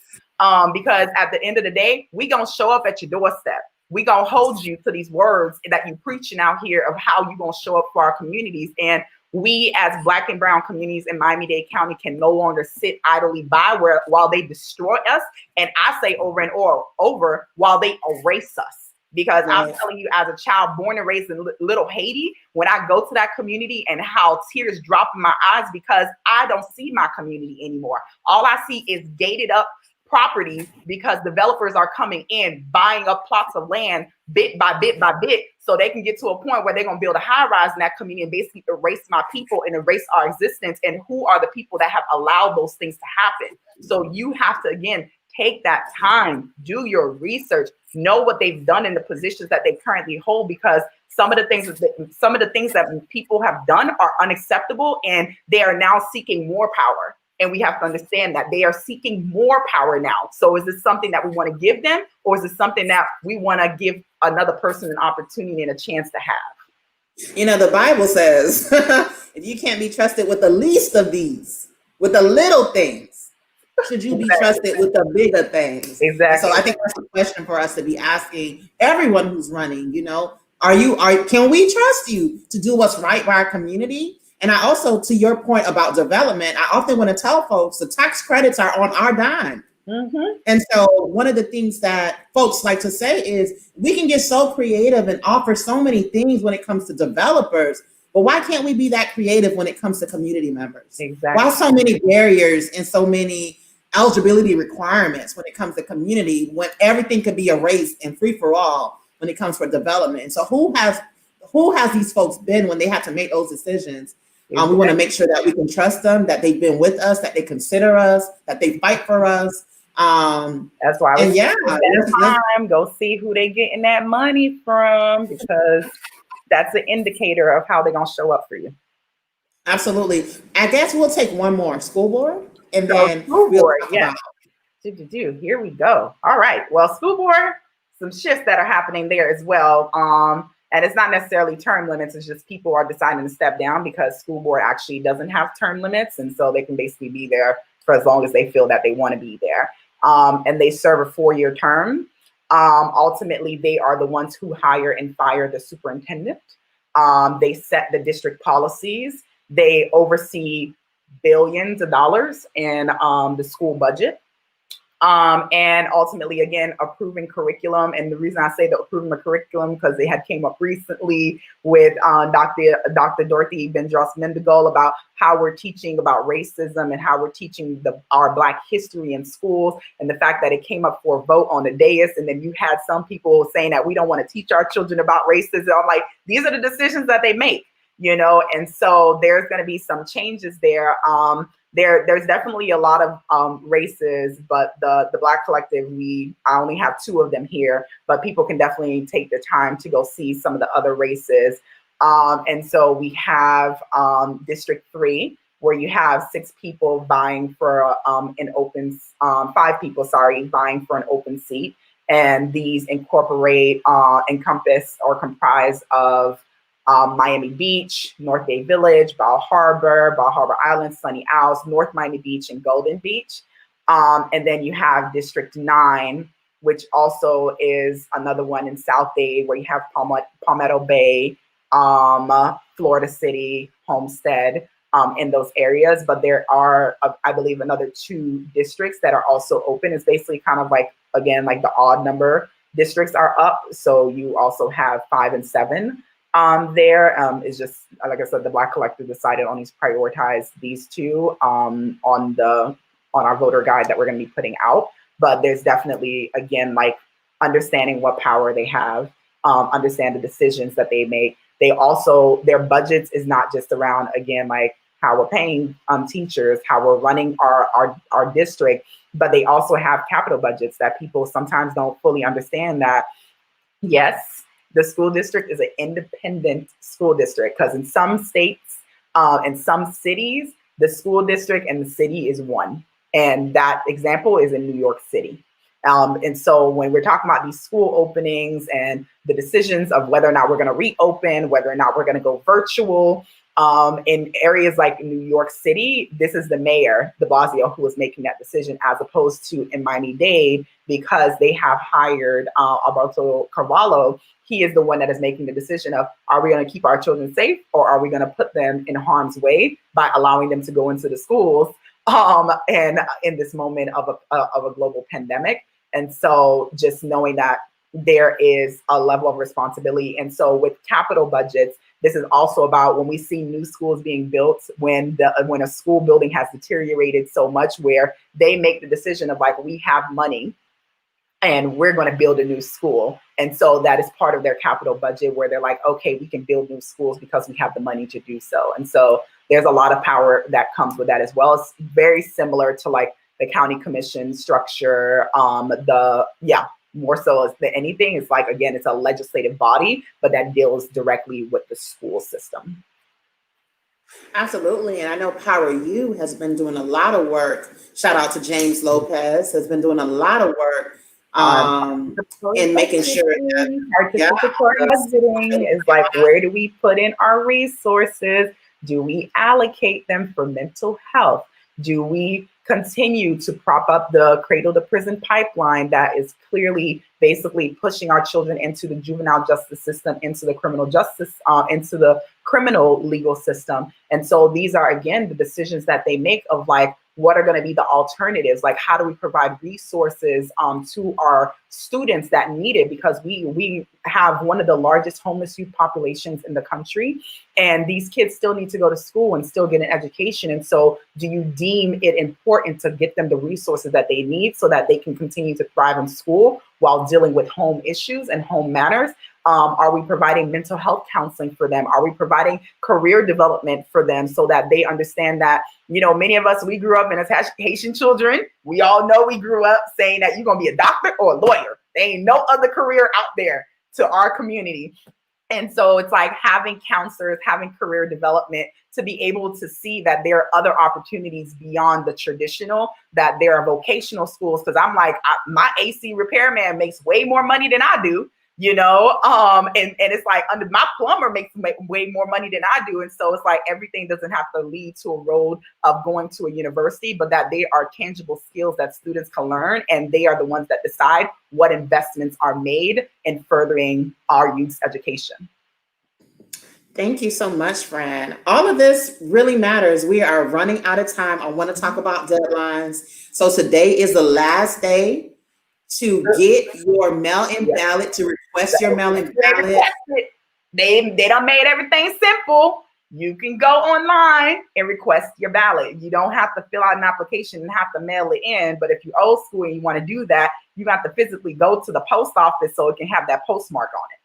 Because at the end of the day, we going to show up at your doorstep. We going to hold you to these words that you preaching out here of how you going to show up for our communities. And we as Black and brown communities in Miami-Dade County can no longer sit idly by while they destroy us. And I say over and over, while they erase us. Because right. I'm telling you, as a child born and raised in Little Haiti, when I go to that community and how tears drop in my eyes because I don't see my community anymore. All I see is gated up properties because developers are coming in, buying up plots of land bit by bit by bit, so they can get to a point where they're going to build a high rise in that community and basically erase my people and erase our existence. And who are the people that have allowed those things to happen? So you have to, again, take that time, do your research, know what they've done in the positions that they currently hold, because some of the things that people have done are unacceptable, and they are now seeking more power. And we have to understand that they are seeking more power now. So is this something that we want to give them, or is it something that we want to give another person an opportunity and a chance to have?
The Bible says, if you can't be trusted with the least of these, with the little things, should you be trusted with the bigger things?
Exactly.
So I think that's a question for us to be asking everyone who's running, can we trust you to do what's right by our community? And I also, to your point about development, I often want to tell folks the tax credits are on our dime. Mm-hmm. And so one of the things that folks like to say is we can get so creative and offer so many things when it comes to developers, but why can't we be that creative when it comes to community members?
Exactly.
Why so many barriers and so many eligibility requirements when it comes to community, when everything could be erased and free for all when it comes for development? And so who has these folks been when they have to make those decisions? We want to make sure that we can trust them, that they've been with us, that they consider us, that they fight for us.
That's why I was time go see who they getting that money from, because that's an indicator of how they're gonna show up for you.
Absolutely. I guess we'll take one more, school board, and
so
then
school board. Yeah. Here we go. All right. Well, school board, some shifts that are happening there as well. And it's not necessarily term limits. It's just people are deciding to step down because school board actually doesn't have term limits, and so they can basically be there for as long as they feel that they want to be there. And they serve a 4-year term. Ultimately, they are the ones who hire and fire the superintendent. They set the district policies. They oversee billions of dollars in the school budget. And ultimately, again, approving curriculum. And the reason I say the approving the curriculum, because they had came up recently with Dr. Dorothy Bendros-Mendigal about how we're teaching about racism and how we're teaching our Black history in schools, and the fact that it came up for a vote on the dais. And then you had some people saying that we don't want to teach our children about racism. I'm like, these are the decisions that they make, and so there's going to be some changes there. There's definitely a lot of races, but the Black collective, I only have 2 of them here, but people can definitely take the time to go see some of the other races. And so we have District 3, where you have 6 people vying for an open, 5 people, vying for an open seat. And these encompass or comprise of Miami Beach, North Bay Village, Bal Harbor Island, Sunny Isles, North Miami Beach, and Golden Beach. And then you have District 9, which also is another one in South Bay, where you have Palmetto Bay, Florida City, Homestead, in those areas. But there are, I believe, another 2 districts that are also open. It's basically kind of like, again, like the odd number districts are up. So you also have 5 and 7. There is just, like I said, the Black collective decided on prioritize these 2 on our voter guide that we're going to be putting out. But there's definitely, again, like understanding what power they have, understand the decisions that they make. They also, their budgets is not just around, again, like how we're paying teachers, how we're running our district, but they also have capital budgets that people sometimes don't fully understand that, yes, the school district is an independent school district, because in some states, in some cities, the school district and the city is one. And that example is in New York City. And so when we're talking about these school openings and the decisions of whether or not we're going to reopen, whether or not we're going to go virtual, in areas like New York City, this is the mayor, de Blasio, who is making that decision, as opposed to in Miami-Dade, because they have hired Alberto Carvalho. He is the one that is making the decision of, are we going to keep our children safe, or are we going to put them in harm's way by allowing them to go into the schools and in this moment of a global pandemic. And so just knowing that there is a level of responsibility. And so with capital budgets, this is also about when we see new schools being built, when a school building has deteriorated so much, where they make the decision of like, we have money and we're going to build a new school. And so that is part of their capital budget, where they're like, okay, we can build new schools because we have the money to do so. And so there's a lot of power that comes with that as well. It's very similar to like the county commission structure, more so than anything. It's like, again, it's a legislative body, but that deals directly with the school system.
Absolutely. And I know Power U has been doing a lot of work. Shout out to James Lopez, has been doing a lot of work in making sure that
participatory budgeting is like, where do we put in our resources? Do we allocate them for mental health? Do we continue to prop up the cradle to prison pipeline that is clearly basically pushing our children into the juvenile justice system, into the criminal justice, into the criminal legal system? And so these are, again, the decisions that they make of like, what are going to be the alternatives? Like, how do we provide resources to our students that need it? Because we have one of the largest homeless youth populations in the country, and these kids still need to go to school and still get an education. And so do you deem it important to get them the resources that they need so that they can continue to thrive in school? while dealing with home issues and home matters? Are we providing mental health counseling for them? Are we providing career development for them so that they understand that, you know, many of us, we grew up in as Haitian children. We all know we grew up saying that you're going to be a doctor or a lawyer. There ain't no other career out there to our community. And so it's like having counselors, having career development to be able to see that there are other opportunities beyond the traditional, that there are vocational schools. Because I'm like, my AC repairman makes way more money than I do, you know, and it's like under my plumber makes way more money than I do. And so it's like everything doesn't have to lead to a road of going to a university, but that they are tangible skills that students can learn. And they are the ones that decide what investments are made in furthering our youth's education.
Thank you so much, Fran. All of this really matters. We are running out of time. I want to talk about deadlines. So today is the last day to get your mail-in ballot, to request your mail-in ballot.
They done made everything simple. You can go online and request your ballot. You don't have to fill out an application and have to mail it in. But if you're old school and you want to do that, you have to physically go to the post office so it can have that postmark on it.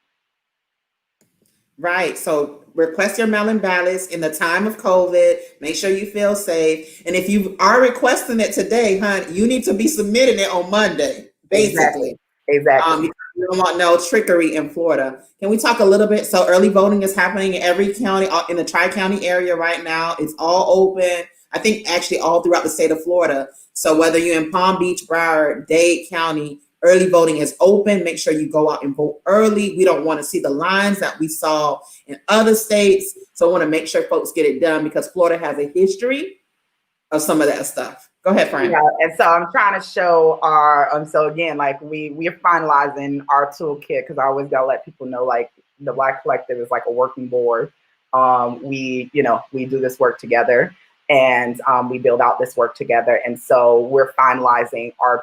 Right. So request your mail-in ballots in the time of COVID. Make sure you feel safe. And if you are requesting it today, you need to be submitting it on Monday, basically.
Exactly.
You don't want no trickery in Florida. Can we talk a little bit? So early voting is happening in every county, in the Tri-County area right now. It's all open. I think actually all throughout the state of Florida. So whether you're in Palm Beach, Broward, Dade County, early voting is open. Make sure you go out and vote early. We don't want to see the lines that we saw in other states. So I want to make sure folks get it done because Florida has a history of some of that stuff. Go ahead, Frank.
Yeah, and so I'm trying to show our, so again, like we're finalizing our toolkit because I always gotta let people know, like the Black Collective is like a working board. We do this work together. And we build out this work together. And so we're finalizing our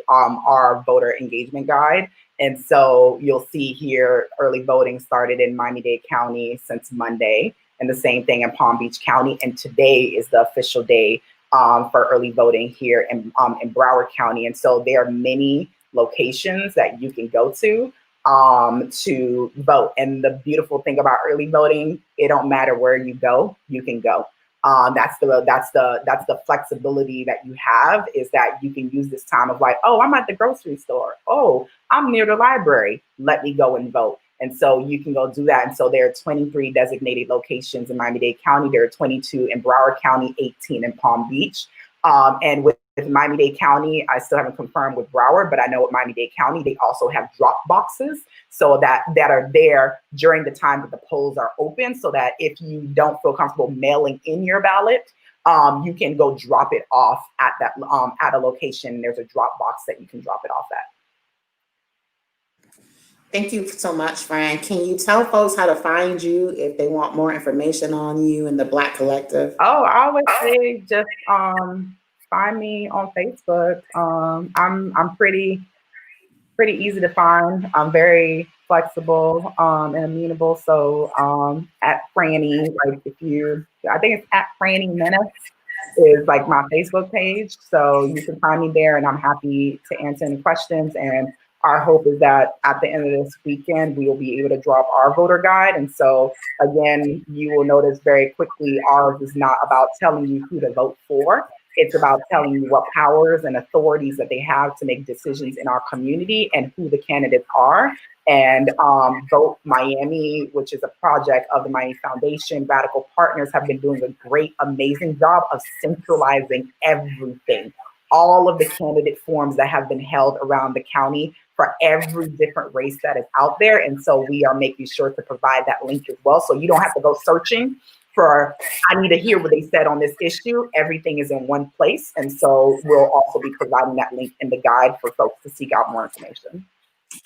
our voter engagement guide. And so you'll see here, early voting started in Miami-Dade County since Monday, and the same thing in Palm Beach County. And today is the official day for early voting here in Broward County. And so there are many locations that you can go to vote. And the beautiful thing about early voting, it don't matter where you go, you can go. That's the flexibility that you have, is that you can use this time of like, oh, I'm at the grocery store. Oh, I'm near the library. Let me go and vote. And so you can go do that. And so there are 23 designated locations in Miami-Dade County. There are 22 in Broward County, 18 in Palm Beach. And with Miami-Dade County, I still haven't confirmed with Broward, but I know with Miami-Dade County, they also have drop boxes so that are there during the time that the polls are open, so that if you don't feel comfortable mailing in your ballot, you can go drop it off at that at a location. There's a drop box that you can drop it off at.
Thank you so much, Fran. Can you tell folks how to find you if they want more information on you and the Black Collective?
Oh, I always say just find me on Facebook. I'm pretty easy to find. I'm very flexible and amenable. So at Franny, like I think it's at Franny Menace is like my Facebook page. So you can find me there, and I'm happy to answer any questions. And our hope is that at the end of this weekend, we will be able to drop our voter guide. And so again, you will notice very quickly, ours is not about telling you who to vote for. It's about telling you what powers and authorities that they have to make decisions in our community and who the candidates are. And Vote Miami, which is a project of the Miami Foundation, Radical Partners, have been doing a great, amazing job of centralizing everything. All of the candidate forums that have been held around the county for every different race that is out there. And so we are making sure to provide that link as well. So you don't have to go searching for, I need to hear what they said on this issue. Everything is in one place. And so we'll also be providing that link in the guide for folks to seek out more information.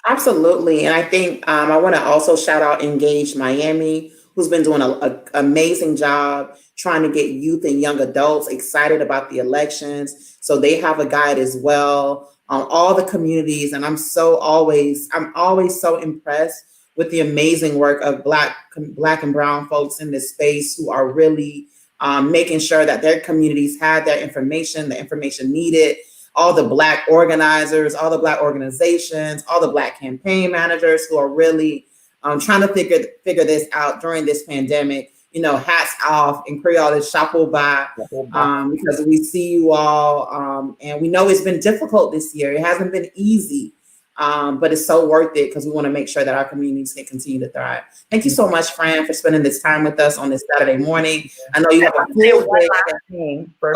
Absolutely. And I think I want to also shout out Engage Miami, who's been doing an amazing job trying to get youth and young adults excited about the elections. So they have a guide as well on all the communities. And I'm always so impressed with the amazing work of Black and brown folks in this space who are really making sure that their communities have that information, the information needed. all the Black organizers, all the Black organizations, all the Black campaign managers who are really trying to figure this out during this pandemic. You know, hats off and Creole is chapeau bas, because we see you all, and we know it's been difficult this year. It hasn't been easy, but it's so worth it because we want to make sure that our communities can continue to thrive. Thank you so much, Fran, for spending this time with us on this Saturday morning. I know you have a full day.
For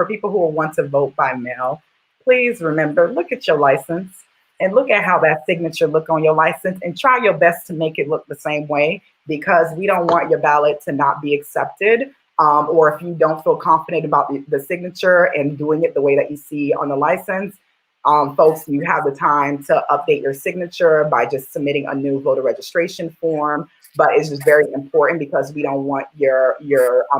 people who want to vote by mail, please remember, look at your license and look at how that signature look on your license and try your best to make it look the same way, because we don't want your ballot to not be accepted. Or if you don't feel confident about the signature and doing it the way that you see on the license, folks, you have the time to update your signature by just submitting a new voter registration form. But it's just very important because we don't want your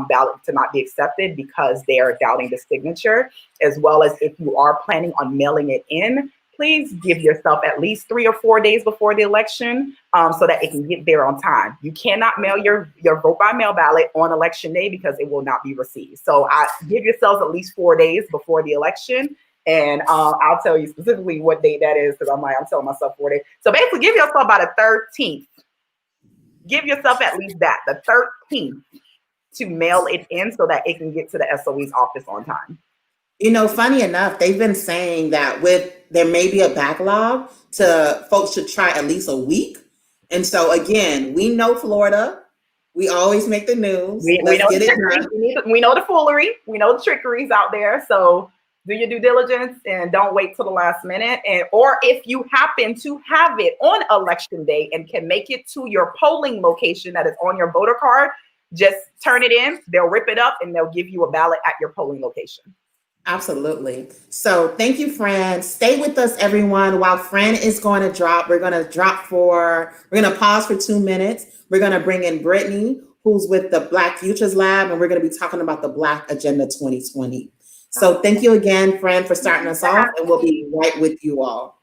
ballot to not be accepted because they are doubting the signature, as well as if you are planning on mailing it in, please give yourself at least 3 or 4 days before the election so that it can get there on time. You cannot mail your vote by mail ballot on election day because it will not be received. So give yourselves at least 4 days before the election. And I'll tell you specifically what date that is because I'm telling myself 4 days. So basically give yourself by the 13th. Give yourself at least the 13th to mail it in so that it can get to the SOE's office on time.
You know, funny enough, they've been saying that there may be a backlog to folks should try at least a week. And so again, we know Florida. We always make the news.
We know the foolery. We know the trickeries out there. So do your due diligence and don't wait till the last minute. Or if you happen to have it on election day and can make it to your polling location that is on your voter card, just turn it in. They'll rip it up and they'll give you a ballot at your polling location.
Absolutely. So thank you, Fran. Stay with us, everyone. While Fran is going to drop, we're going to pause for 2 minutes. We're going to bring in Brittany, who's with the Black Futures Lab, and we're going to be talking about the Black Agenda 2020. So thank you again, Fran, for starting us off, and we'll be right with you all.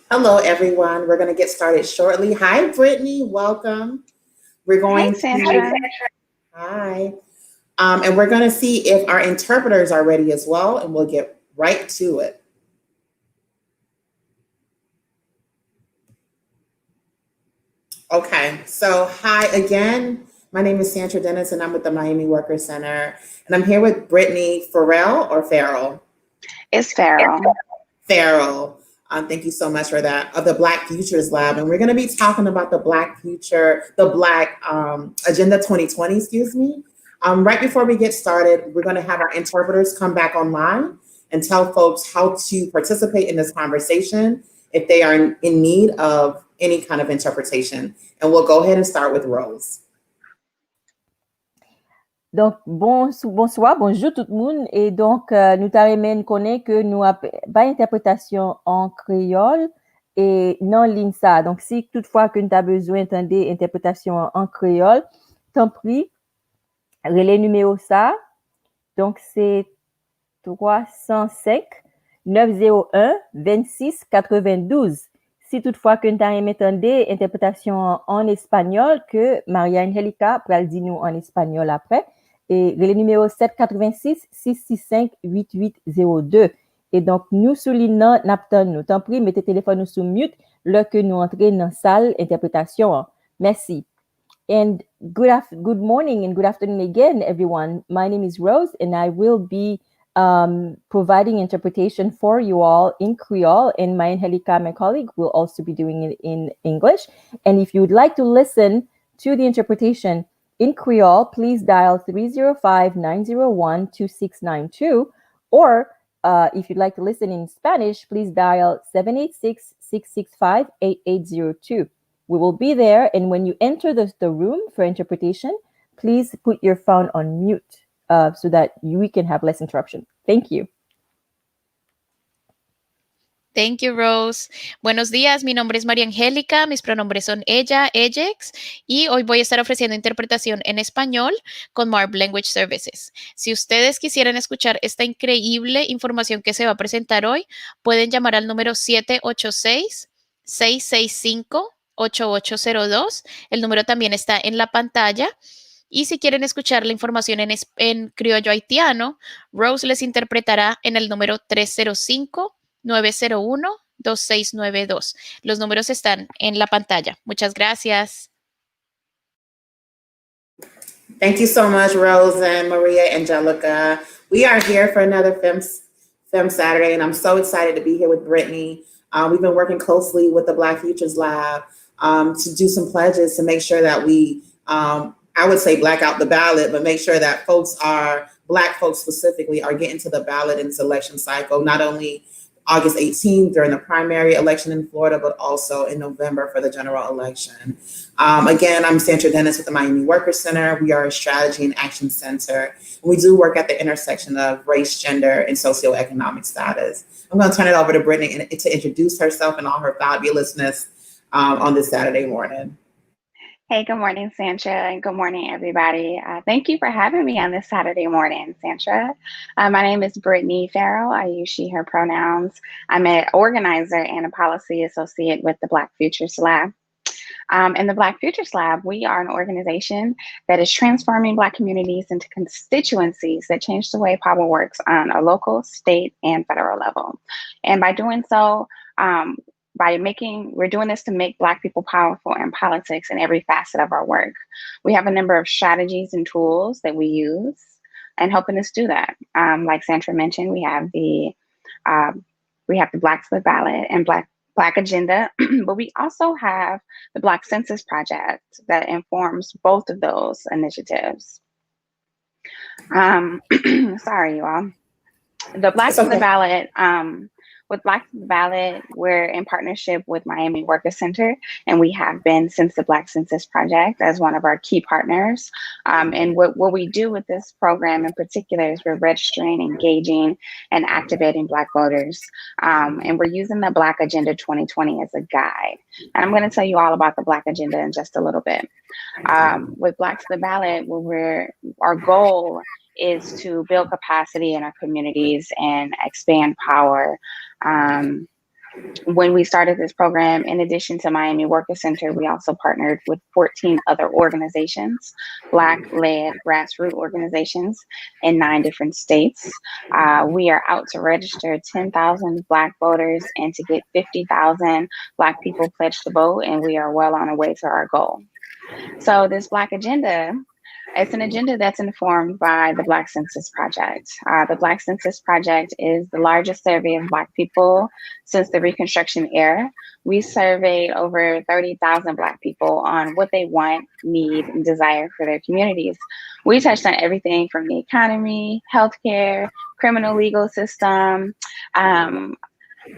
Hello, everyone. We're going to get started shortly. Hi, Brittany. Welcome. We're
Hey,
going
Sandra.
to, hi. And we're going to see if our interpreters are ready as well, and we'll get right to it. Okay, so hi again. My name is Sandra Dennis, and I'm with the Miami Worker Center. And I'm here with Brittany Farrell.
It's Farrell.
Farrell. Thank you so much for that. Of the Black Futures Lab. And we're going to be talking about the Black Agenda 2020, excuse me. Right before we get started, we're going to have our interpreters come back online and tell folks how to participate in this conversation if they are in need of any kind of interpretation. And we'll go ahead and start with Rose.
Donc, bonsoir, bonjour tout le monde. Et donc, nous t'arrêtons connaître que nous avons pas interprétation en créole et non ligne ça. Donc, si toutefois que nous avons besoin d'entendre interprétation en créole, t'en prie, relais numéro ça. Donc, c'est 305 901 26 92. Si toutefois que nous avons entendu interprétation en espagnol, que Maria Angelica pourra le dire nous en espagnol après. Et le numéro 786 665 8802. Et donc, nous soulignons n'aptons nous. Tant pis, mettez téléphone sous mute lorsque nous entrons dans la salle interprétation. Merci. And good morning and good afternoon again, everyone. My name is Rose, and I will be providing interpretation for you all in Creole, and my Angelica, my colleague, will also be doing it in English. And if you would like to listen to the interpretation in Creole, please dial 305-901-2692, or if you'd like to listen in Spanish, please dial 786-665-8802. We will be there, and when you enter the room for interpretation, please put your phone on mute so that we can have less interruption. Thank you.
Thank you, Rose. Buenos días, mi nombre es María Angélica, mis pronombres son ella, ellex, y hoy voy a estar ofreciendo interpretación en español con Marb Language Services. Si ustedes quisieran escuchar esta increíble información que se va a presentar hoy, pueden llamar al número 786-665-8802. El número también está en la pantalla. Y si quieren escuchar la información en criollo haitiano, Rose les interpretará en el número 305-901-2692. Los números están en la pantalla. Muchas gracias.
Thank you so much, Rose and Maria Angelica. We are here for another Fem Saturday, and I'm so excited to be here with Brittany. We've been working closely with the Black Futures Lab to do some pledges to make sure that we, I would say black out the ballot, but make sure that Black folks specifically are getting to the ballot in this election cycle, not only August 18th during the primary election in Florida, but also in November for the general election. Again, I'm Sandra Dennis with the Miami Worker Center. We are a strategy and action center. We do work at the intersection of race, gender, and socioeconomic status. I'm going to turn it over to Brittany to introduce herself and all her fabulousness on this Saturday morning.
Hey, good morning, Sandra, and good morning, everybody. Thank you for having me on this Saturday morning, Sandra. My name is Brittany Farrell. I use she, her pronouns. I'm an organizer and a policy associate with the Black Futures Lab. In the Black Futures Lab, we are an organization that is transforming Black communities into constituencies that change the way power works on a local, state, and federal level. And by doing so, we're doing this to make Black people powerful in politics in every facet of our work. We have a number of strategies and tools that we use and helping us do that. Like Sandra mentioned, we have the Black to the Ballot and Black Agenda, but we also have the Black Census Project that informs both of those initiatives. Sorry, you all. The Black to the Ballot, with Black to the Ballot, we're in partnership with Miami Worker Center, and we have been since the Black Census Project as one of our key partners. And what we do with this program in particular is we're registering, engaging, and activating Black voters. And we're using the Black Agenda 2020 as a guide. And I'm going to tell you all about the Black Agenda in just a little bit. With Black to the Ballot, our goal is to build capacity in our communities and expand power when we started this program, in addition to Miami Worker Center, we also partnered with 14 other organizations, Black-led grassroots organizations in 9 different states. We are out to register 10,000 Black voters and to get 50,000 Black people pledged to vote, and we are well on our way to our goal. So this Black agenda, it's an agenda that's informed by the Black Census Project. The Black Census Project is the largest survey of Black people since the Reconstruction era. We surveyed over 30,000 Black people on what they want, need, and desire for their communities. We touched on everything from the economy, healthcare, criminal legal system,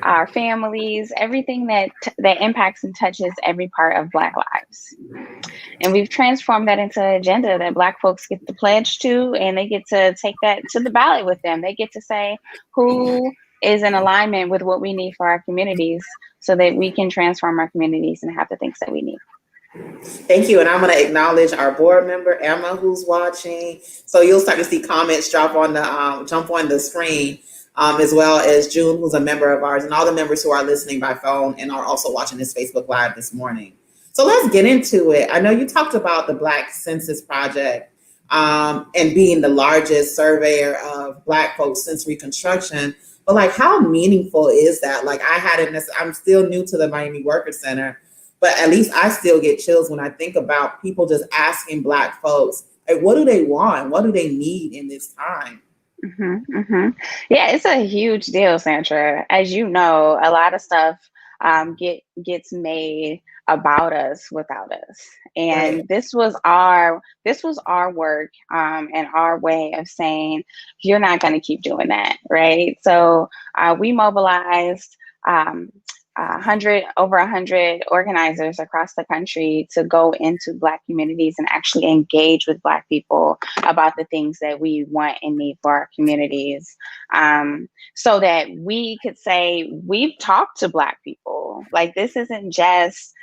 our families, everything that impacts and touches every part of Black lives. And we've transformed that into an agenda that Black folks get to pledge to, and they get to take that to the ballot with them. They get to say who is in alignment with what we need for our communities so that we can transform our communities and have the things that we need.
Thank you. And I'm going to acknowledge our board member, Emma, who's watching. So you'll start to see comments jump on the screen, as well as June, who's a member of ours, and all the members who are listening by phone and are also watching this Facebook Live this morning. So let's get into it. I know you talked about the Black Census Project and being the largest surveyor of Black folks since Reconstruction, but like, how meaningful is that? Like, I'm still new to the Miami Worker Center, but at least I still get chills when I think about people just asking Black folks, like, what do they want? What do they need in this time?
Yeah, it's a huge deal, Sandra. As you know, a lot of stuff gets made about us without us, and
Right.
this was our work and our way of saying you're not going to keep doing that, right? So we mobilized over 100 organizers across the country to go into Black communities and actually engage with Black people about the things that we want and need for our communities, so that we could say we've talked to Black people. Like, this isn't just,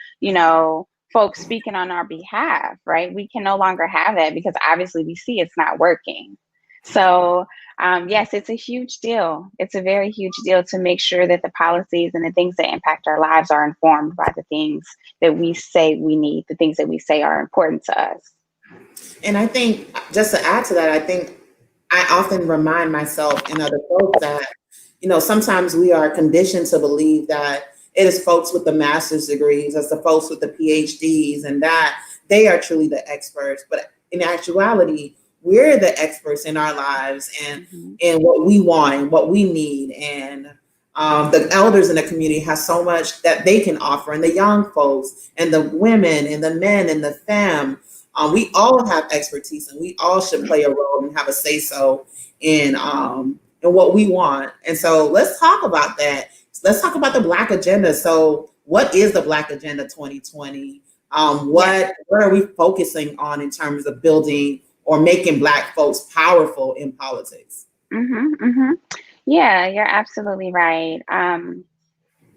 folks speaking on our behalf, right? We can no longer have that because obviously we see it's not working. So yes, it's a huge deal. It's a very huge deal to make sure that the policies and the things that impact our lives are informed by the things that we say we need, the things that we say are important to us.
And I think, just to add to that, I think I often remind myself and other folks that, sometimes we are conditioned to believe that it is folks with the master's degrees, as the folks with the PhDs, and that they are truly the experts. But in actuality, we're the experts in our lives and what we want and what we need. And the elders in the community have so much that they can offer, and the young folks and the women and the men and the femme. We all have expertise, and we all should play a role and have a say-so in what we want. And so let's talk about that. Let's talk about the Black agenda. So what is the Black Agenda 2020? What are we focusing on in terms of building or making Black folks powerful in politics?
Yeah, you're absolutely right.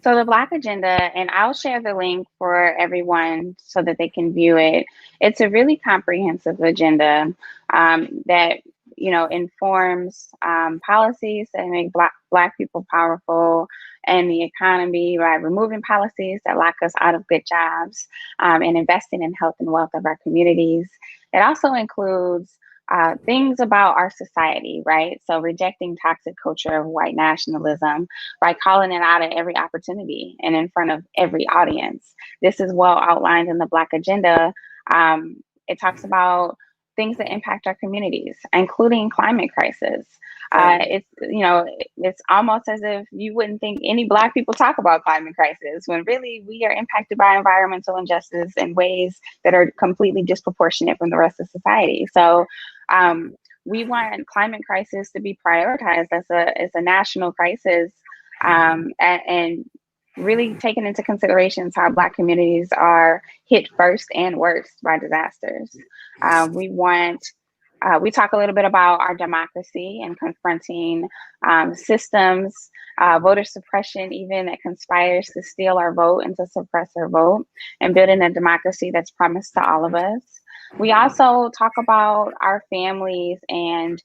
So the Black Agenda, and I'll share the link for everyone so that they can view it. It's a really comprehensive agenda that informs policies that make Black people powerful and the economy by removing policies that lock us out of good jobs and investing in health and wealth of our communities. It also includes things about our society, right? So rejecting toxic culture of white nationalism by calling it out at every opportunity and in front of every audience. This is well outlined in the Black Agenda. It talks about things that impact our communities, including climate crisis. It's almost as if you wouldn't think any Black people talk about climate crisis when really we are impacted by environmental injustice in ways that are completely disproportionate from the rest of society. So we want climate crisis to be prioritized as a national crisis, and really taking into consideration how Black communities are hit first and worst by disasters. We talk a little bit about our democracy and confronting systems, voter suppression, even that conspires to steal our vote and to suppress our vote, and building a democracy that's promised to all of us. We also talk about our families and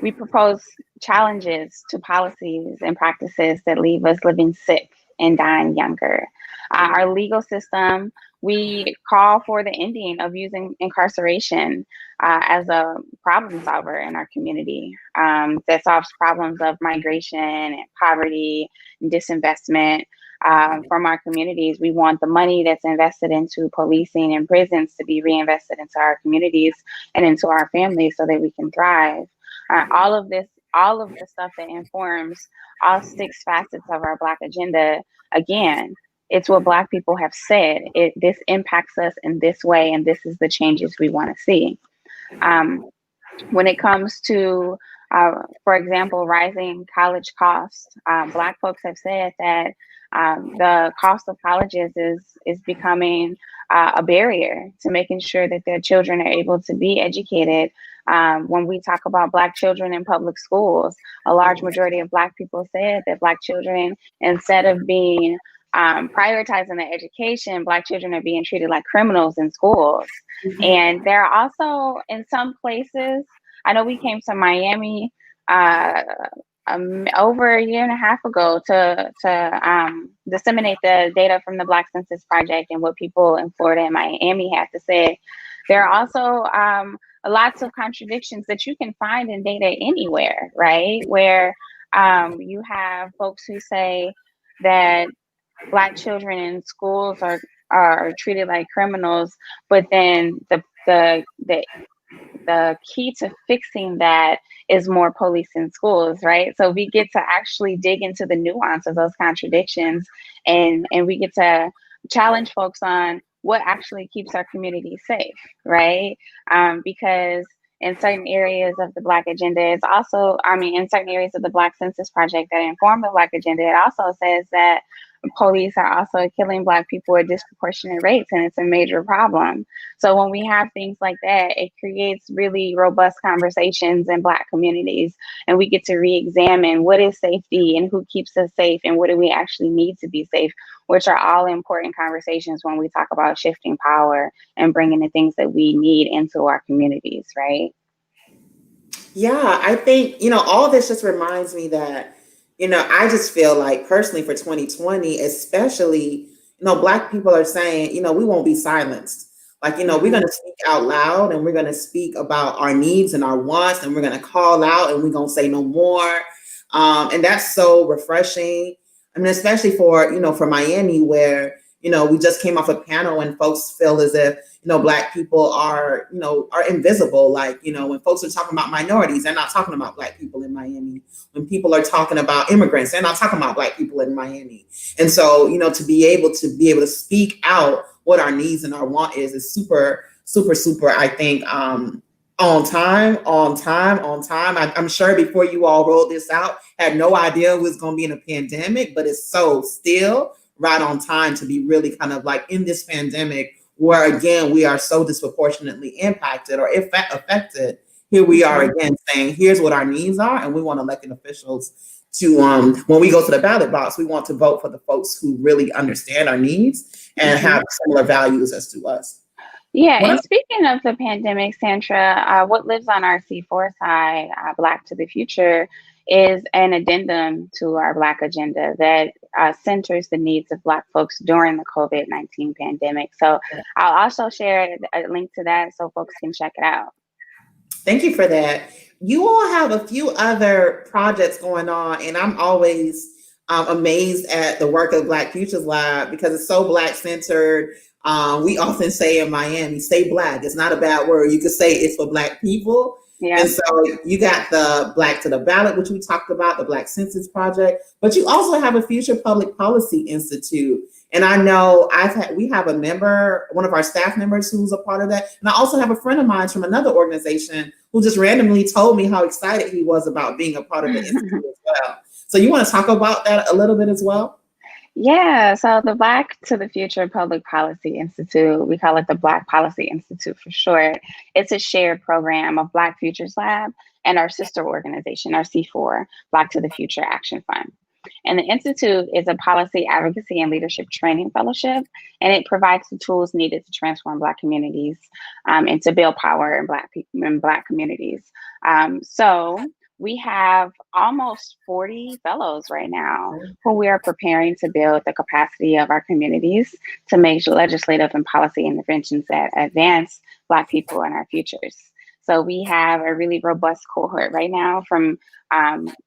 we propose challenges to policies and practices that leave us living sick and dying younger. Our legal system, we call for the ending of using incarceration as a problem solver in our community that solves problems of migration and poverty and disinvestment from our communities. We want the money that's invested into policing and prisons to be reinvested into our communities and into our families so that we can thrive. All of the stuff that informs all 6 facets of our Black agenda, again, it's what Black people have said. This impacts us in this way, and this is the changes we want to see. When it comes to, for example, rising college costs, Black folks have said that the cost of colleges is becoming a barrier to making sure that their children are able to be educated. When we talk about Black children in public schools, a large majority of Black people said that Black children, instead of being prioritizing their education, Black children are being treated like criminals in schools. And there are also, in some places, I know we came to Miami over a year and a half ago to disseminate the data from the Black Census Project and what people in Florida and Miami had to say. There are also lots of contradictions that you can find in data anywhere, right? Where you have folks who say that Black children in schools are treated like criminals, but then the key to fixing that is more police in schools, right? So we get to actually dig into the nuance of those contradictions, and we get to challenge folks on what actually keeps our community safe, right? Because in certain areas of the Black agenda, it's also, in certain areas of the Black Census Project that inform the Black agenda, it also says that police are also killing Black people at disproportionate rates, and it's a major problem. So when we have things like that, it creates really robust conversations in Black communities, and we get to re-examine what is safety and who keeps us safe and what do we actually need to be safe, which are all important conversations when we talk about shifting power and bringing the things that we need into our communities, right?
Yeah, I think, all this just reminds me that, I just feel like personally for 2020, especially, Black people are saying, we won't be silenced. Like, we're going to speak out loud, and we're going to speak about our needs and our wants, and we're going to call out, and we're going to say no more. And that's so refreshing. I mean, especially for Miami, where, we just came off a panel and folks feel as if, Black people are invisible. Like, when folks are talking about minorities, they're not talking about Black people in Miami. When people are talking about immigrants, they're not talking about Black people in Miami. And so, to be able to speak out what our needs and our want is super, super, super, I think, on time. I'm sure before you all rolled this out, had no idea it was going to be in a pandemic, but it's so still right on time to be really kind of like in this pandemic where, again, we are so disproportionately impacted or affected. Here we are again saying, here's what our needs are. And we want elected officials to, when we go to the ballot box, we want to vote for the folks who really understand our needs and have similar values as to us.
Yeah, and speaking of the pandemic, Sandra, what lives on our C4 side, Black to the Future, is an addendum to our Black agenda that centers the needs of Black folks during the COVID-19 pandemic. So I'll also share a link to that so folks can check it out.
Thank you for that. You all have a few other projects going on, and I'm always amazed at the work of Black Futures Lab because it's so Black centered. We often say in Miami, say Black. It's not a bad word. You could say it's for Black people. Yeah. And so you got the Black to the Ballot, which we talked about, the Black Census Project, but you also have a Future Public Policy Institute. And I know we have a member, one of our staff members who's a part of that. And I also have a friend of mine from another organization who just randomly told me how excited he was about being a part of the institute as well. So you want to talk about that a little bit as well?
Yeah, so the Black to the Future Public Policy Institute, we call it the Black Policy Institute for short. It's a shared program of Black Futures Lab and our sister organization, our C4, Black to the Future Action Fund. And the Institute is a policy advocacy and leadership training fellowship, and it provides the tools needed to transform Black communities and to build power in Black communities. So we have almost 40 fellows right now who we are preparing to build the capacity of our communities to make legislative and policy interventions that advance Black people and our futures. So we have a really robust cohort right now, from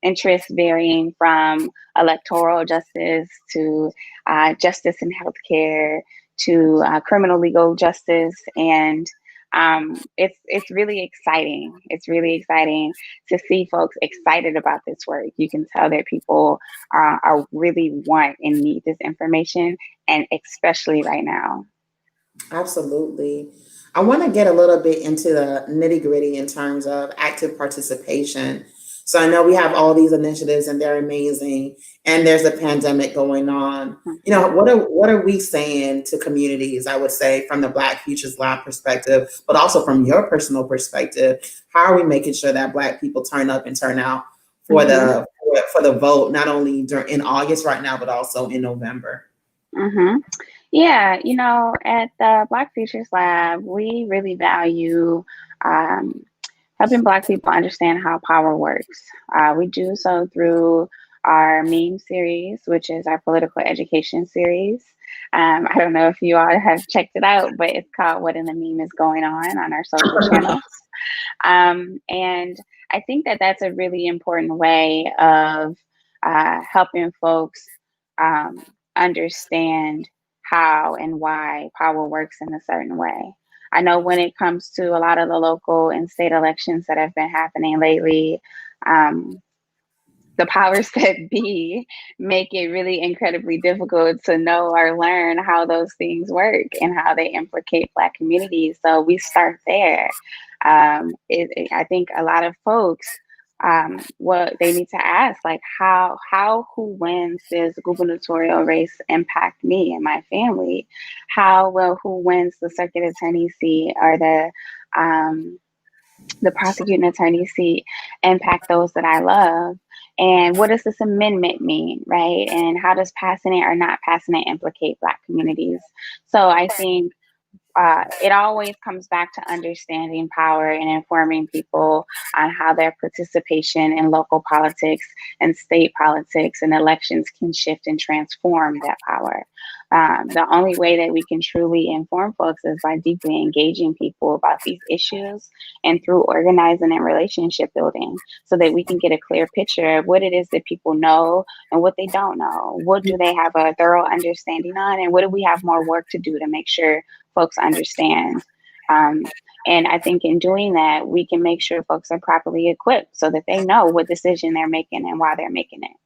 interests varying from electoral justice to justice in healthcare to criminal legal justice. And it's really exciting. It's really exciting to see folks excited about this work. You can tell that people are really want and need this information, and especially right now.
Absolutely. I want to get a little bit into the nitty gritty in terms of active participation. So I know we have all these initiatives and they're amazing, and there's a pandemic going on. You know, what are we saying to communities, I would say, from the Black Futures Lab perspective, but also from your personal perspective? How are we making sure that Black people turn up and turn out for the vote, not only in August right now, but also in November?
Yeah, you know, at the Black Futures Lab, we really value helping Black people understand how power works. We do so through our meme series, which is our political education series. I don't know if you all have checked it out, but it's called What in the Meme is Going on our social channels. And I think that that's a really important way of helping folks understand how and why power works in a certain way. I know when it comes to a lot of the local and state elections that have been happening lately, the powers that be make it really incredibly difficult to know or learn how those things work and how they implicate Black communities. So we start there. I think a lot of folks, what they need to ask, like who wins this gubernatorial race impact me and my family? How will who wins the circuit attorney seat or the prosecuting attorney seat impact those that I love? And what does this amendment mean, right? And how does passing it or not passing it implicate Black communities? So I think it always comes back to understanding power and informing people on how their participation in local politics and state politics and elections can shift and transform that power. The only way that we can truly inform folks is by deeply engaging people about these issues and through organizing and relationship building, so that we can get a clear picture of what it is that people know and what they don't know. What do they have a thorough understanding on, and what do we have more work to do to make sure folks understand? And I think in doing that, we can make sure folks are properly equipped so that they know what decision they're making and why they're making it.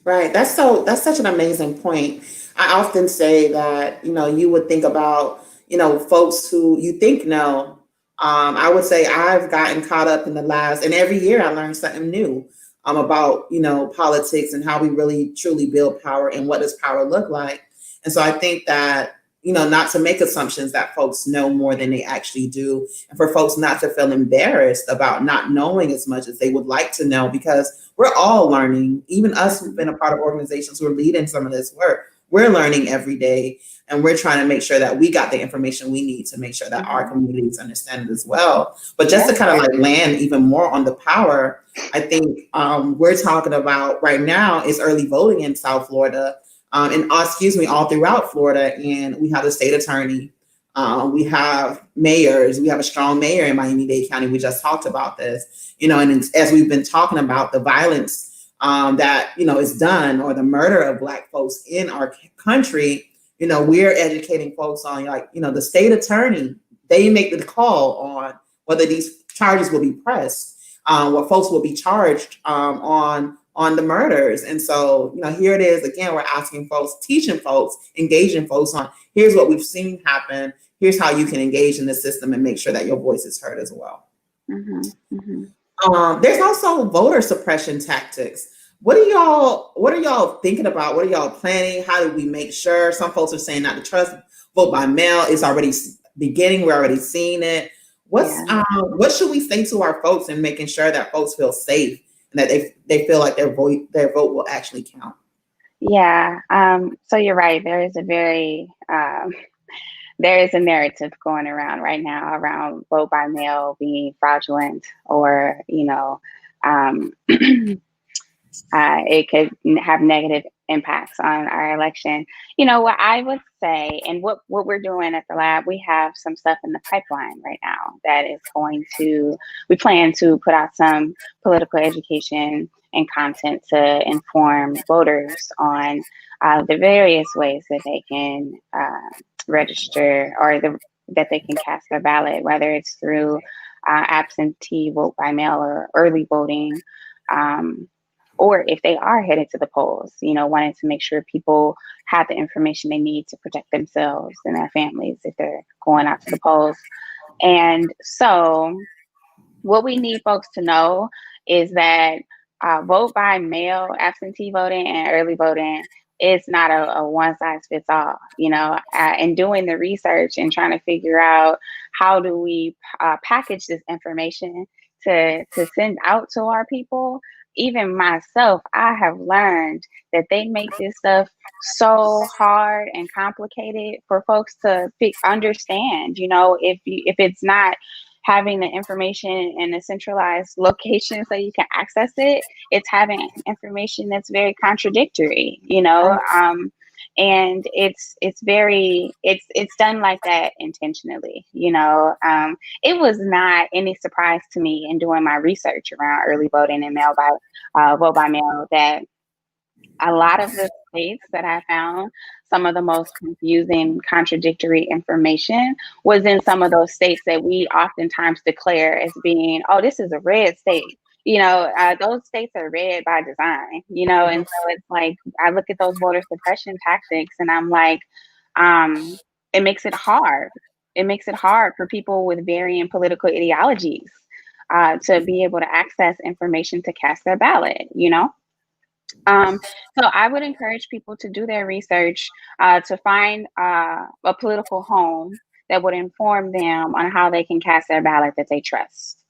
Right. That's such an amazing point. I often say that, you know, you would think about, you know, folks who you think know. I would say I've gotten caught up in the last, and every year I learn something new about, you know, politics and how we really truly build power and what does power look like. And so I think that, you know, not to make assumptions that folks know more than they actually do, and for folks not to feel embarrassed about not knowing as much as they would like to know, because we're all learning. Even us who've been a part of organizations who are leading some of this work, we're learning every day, and we're trying to make sure that we got the information we need to make sure that our communities understand it as well. But just to kind of like land even more on the power, I think we're talking about right now is early voting in South Florida. All throughout Florida. And we have the state attorney. We have mayors. We have a strong mayor in Miami-Dade County. We just talked about this, you know, and as we've been talking about the violence that, you know, is done, or the murder of Black folks in our country, you know, we're educating folks on, like, you know, the state attorney, they make the call on whether these charges will be pressed, what folks will be charged on the murders. And so, you know, here it is again, we're asking folks, teaching folks, engaging folks on, here's what we've seen happen, here's how you can engage in the system and make sure that your voice is heard as well. There's also voter suppression tactics. What are y'all thinking about? What are y'all planning? How do we make sure? Some folks are saying not to trust vote by mail. It's already beginning. We're already seeing it. What should we say to our folks in making sure that folks feel safe and that they feel like their vote will actually count.
Yeah. So you're right. There is a narrative going around right now around vote by mail being fraudulent, or it could have negative impacts on our election. What I would say, and what we're doing at the lab, we have some stuff in the pipeline right now that is we plan to put out some political education and content to inform voters on the various ways that they can register, or that they can cast their ballot, whether it's through absentee vote by mail or early voting. Or if they are headed to the polls, wanting to make sure people have the information they need to protect themselves and their families if they're going out to the polls. And so what we need folks to know is that vote by mail, absentee voting, and early voting is not a one size fits all. And doing the research and trying to figure out how do we package this information to send out to our people. Even myself, I have learned that they make this stuff so hard and complicated for folks to understand. If it's not having the information in a centralized location so you can access it, it's having information that's very contradictory, and it's done like that intentionally. It was not any surprise to me in doing my research around early voting and vote by mail that a lot of the states that I found some of the most confusing, contradictory information was in some of those states that we oftentimes declare as being, oh, this is a red state. Those states are red by design, and so it's like, I look at those voter suppression tactics and I'm like, it makes it hard. It makes it hard for people with varying political ideologies to be able to access information to cast their ballot, So I would encourage people to do their research, to find a political home that would inform them on how they can cast their ballot that they trust.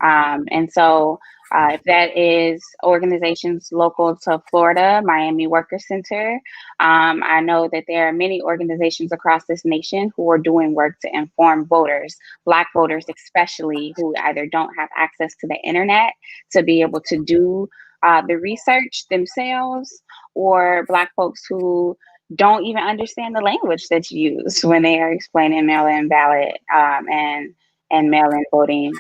And so if that is organizations local to Florida, Miami Worker Center, I know that there are many organizations across this nation who are doing work to inform voters, Black voters especially, who either don't have access to the internet to be able to do the research themselves, or Black folks who don't even understand the language that's used when they are explaining mail-in ballot and mail-in voting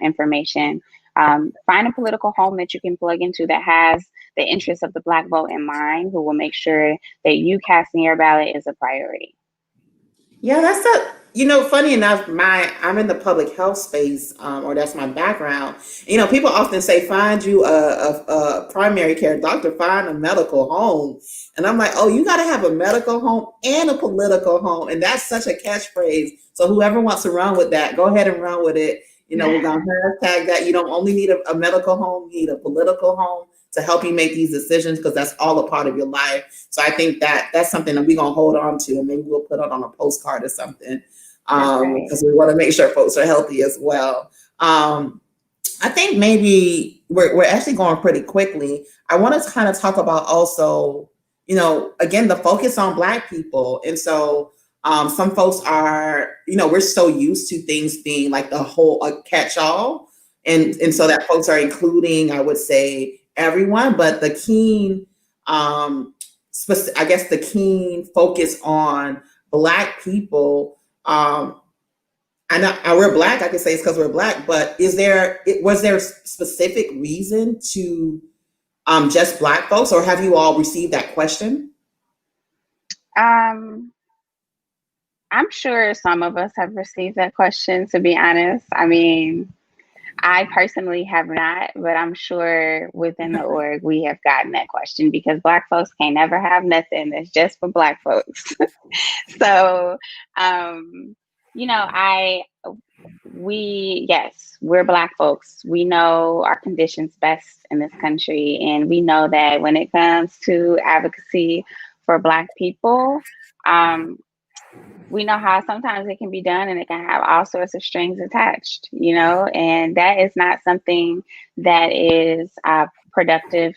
information. Find a political home that you can plug into that has the interests of the Black vote in mind, who will make sure that you casting your ballot is a priority.
Yeah, that's funny enough, I'm in the public health space, or that's my background. People often say, find you a primary care doctor, find a medical home. And I'm like, oh, you got to have a medical home and a political home. And that's such a catchphrase. So whoever wants to run with that, go ahead and run with it. We're going to hashtag that. You don't only need a medical home, you need a political home to help you make these decisions, because that's all a part of your life. So I think that's something that we're going to hold on to, and maybe we'll put it on a postcard or something, because we want to make sure folks are healthy as well. I think maybe we're actually going pretty quickly. I want to kind of talk about also, again, the focus on Black people. And so some folks are, we're so used to things being like the whole catch-all. And so that folks are including, I would say, everyone, but the keen, the keen focus on Black people. I know we're Black. I can say it's because we're Black, but was there a specific reason to just Black folks, or have you all received that question?
I'm sure some of us have received that question, to be honest. I mean, I personally have not, but I'm sure within the org we have gotten that question, because Black folks can't never have nothing that's just for Black folks. So, we're Black folks. We know our conditions best in this country, and we know that when it comes to advocacy for Black people, we know how sometimes it can be done, and it can have all sorts of strings attached, and that is not something that is productive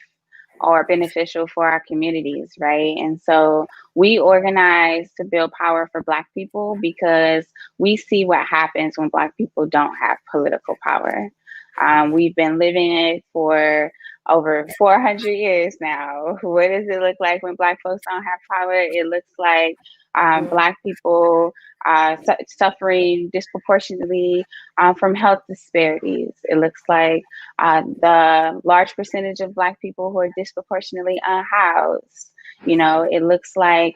or beneficial for our communities, right? And so we organize to build power for Black people because we see what happens when Black people don't have political power. We've been living it for over 400 years now. What does it look like when Black folks don't have power? It looks like Black people suffering disproportionately from health disparities. It looks like the large percentage of Black people who are disproportionately unhoused. You know, it looks like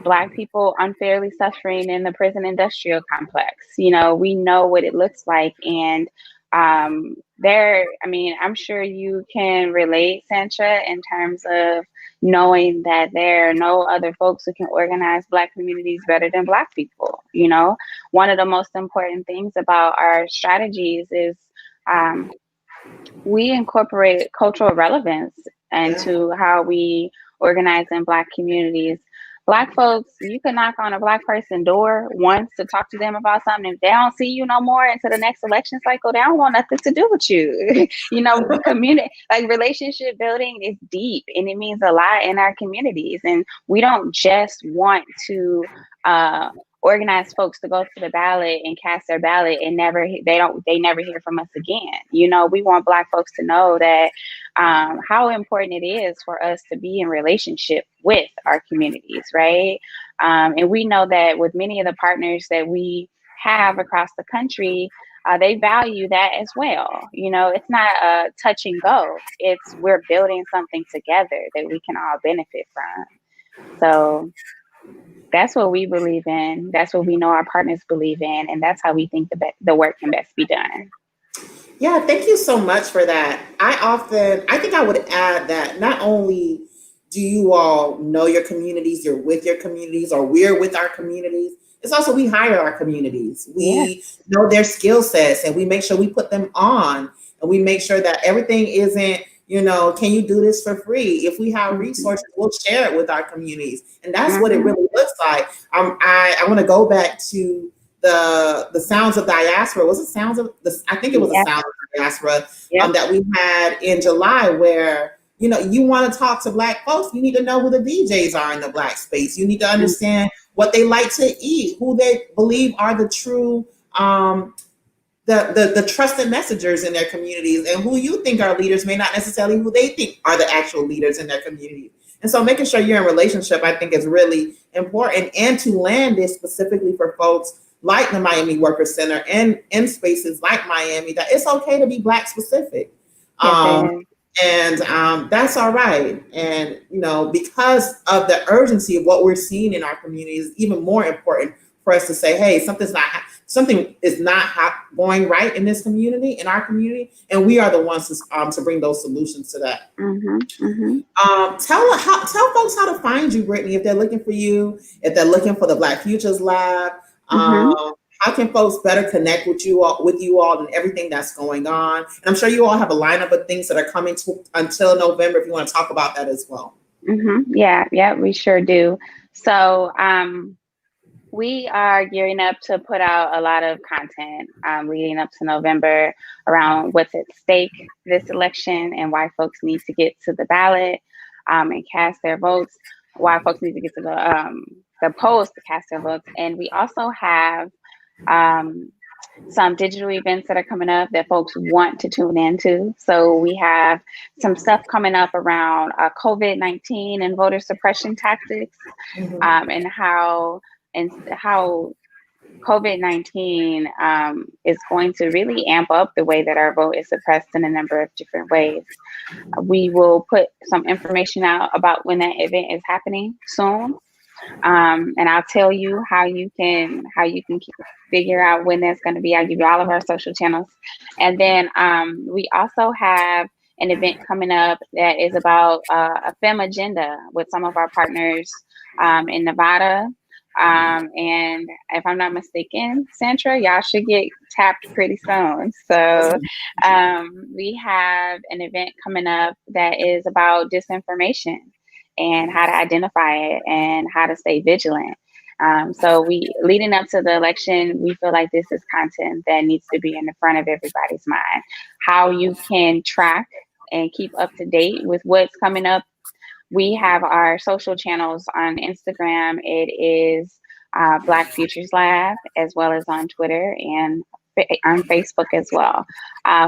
Black people unfairly suffering in the prison industrial complex. You know, we know what it looks like. And I'm sure you can relate, Sancha, in terms of knowing that there are no other folks who can organize Black communities better than Black people. You know, one of the most important things about our strategies is we incorporate cultural relevance into how we organize in Black communities. Black folks, you can knock on a Black person's door once to talk to them about something. If they don't see you no more into the next election cycle, they don't want nothing to do with you. You know, community, like relationship building is deep and it means a lot in our communities. And we don't just want to organize folks to go to the ballot and cast their ballot and they never hear from us again. You know, we want Black folks to know that how important it is for us to be in relationship with our communities, right? And we know that with many of the partners that we have across the country, they value that as well. You know, it's not a touch and go. It's we're building something together that we can all benefit from. So that's what we believe in. That's what we know our partners believe in. And that's how we think the work can best be done.
Yeah, thank you so much for that. I think I would add that not only do you all know your communities, you're with your communities, or we're with our communities, it's also we hire our communities. We know their skill sets and we make sure we put them on and we make sure that everything isn't, you know, can you do this for free? If we have resources, we'll share it with our communities. And that's what it really looks like. I want to go back to the Sounds of Diaspora. Was it Sounds of the? I think it was the Sounds of Diaspora that we had in July, where, you know, you want to talk to Black folks, you need to know who the DJs are in the Black space. You need to understand what they like to eat, who they believe are the true the trusted messengers in their communities, and who you think are leaders may not necessarily who they think are the actual leaders in their community. And so making sure you're in relationship, I think, is really important. And to land this specifically for folks like the Miami Workers Center and in spaces like Miami, that it's okay to be Black specific. And that's all right. And, you know, because of the urgency of what we're seeing in our communities, it's even more important for us to say, hey, something is not going right in this community, in our community, and we are the ones to bring those solutions to that. Tell folks how to find you, Brittany, if they're looking for you, if they're looking for the Black Futures Lab. How can folks better connect with you all and everything that's going on? And I'm sure you all have a lineup of things that are coming until November, if you want to talk about that as well.
Yeah, we sure do. So we are gearing up to put out a lot of content leading up to November around what's at stake this election and why folks need to get to the ballot and cast their votes, why folks need to get to the polls to cast their votes. And we also have some digital events that are coming up that folks want to tune into. So we have some stuff coming up around COVID-19 and voter suppression tactics, and how COVID-19 is going to really amp up the way that our vote is suppressed in a number of different ways. We will put some information out about when that event is happening soon. And I'll tell you how you can figure out when that's going to be. I'll give you all of our social channels. And then we also have an event coming up that is about a FEM agenda with some of our partners in Nevada. And if I'm not mistaken, Santra, y'all should get tapped pretty soon. So we have an event coming up that is about disinformation and how to identify it and how to stay vigilant. So leading up to the election, we feel like this is content that needs to be in the front of everybody's mind. How you can track and keep up to date with what's coming up, we have our social channels on Instagram. It is Black Futures Lab, as well as on Twitter and on Facebook as well.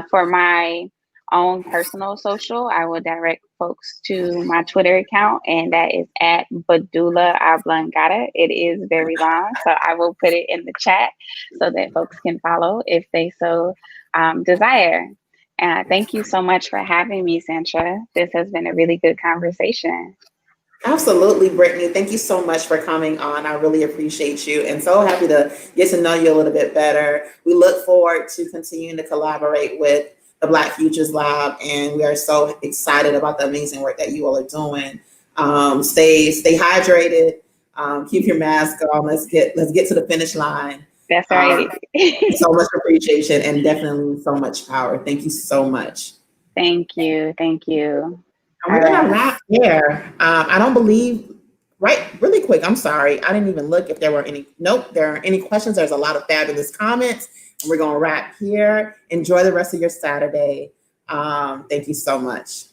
For my own personal social, I will direct folks to my Twitter account, and that is at Badula Ablangata. It is very long, so I will put it in the chat so that folks can follow if they so desire. Thank you so much for having me, Sandra. This has been a really good conversation.
Absolutely, Brittany. Thank you so much for coming on. I really appreciate you and so happy to get to know you a little bit better. We look forward to continuing to collaborate with the Black Futures Lab, and we are so excited about the amazing work that you all are doing. Stay hydrated. Keep your mask on. Let's get to the finish line.
That's right.
So much appreciation and definitely so much power. Thank you so much.
Thank you. Thank you.
We're going to wrap there. I don't believe, really quick, I'm sorry. I didn't even look if there were any. Nope, there aren't any questions. There's a lot of fabulous comments. And we're going to wrap here. Enjoy the rest of your Saturday. Thank you so much.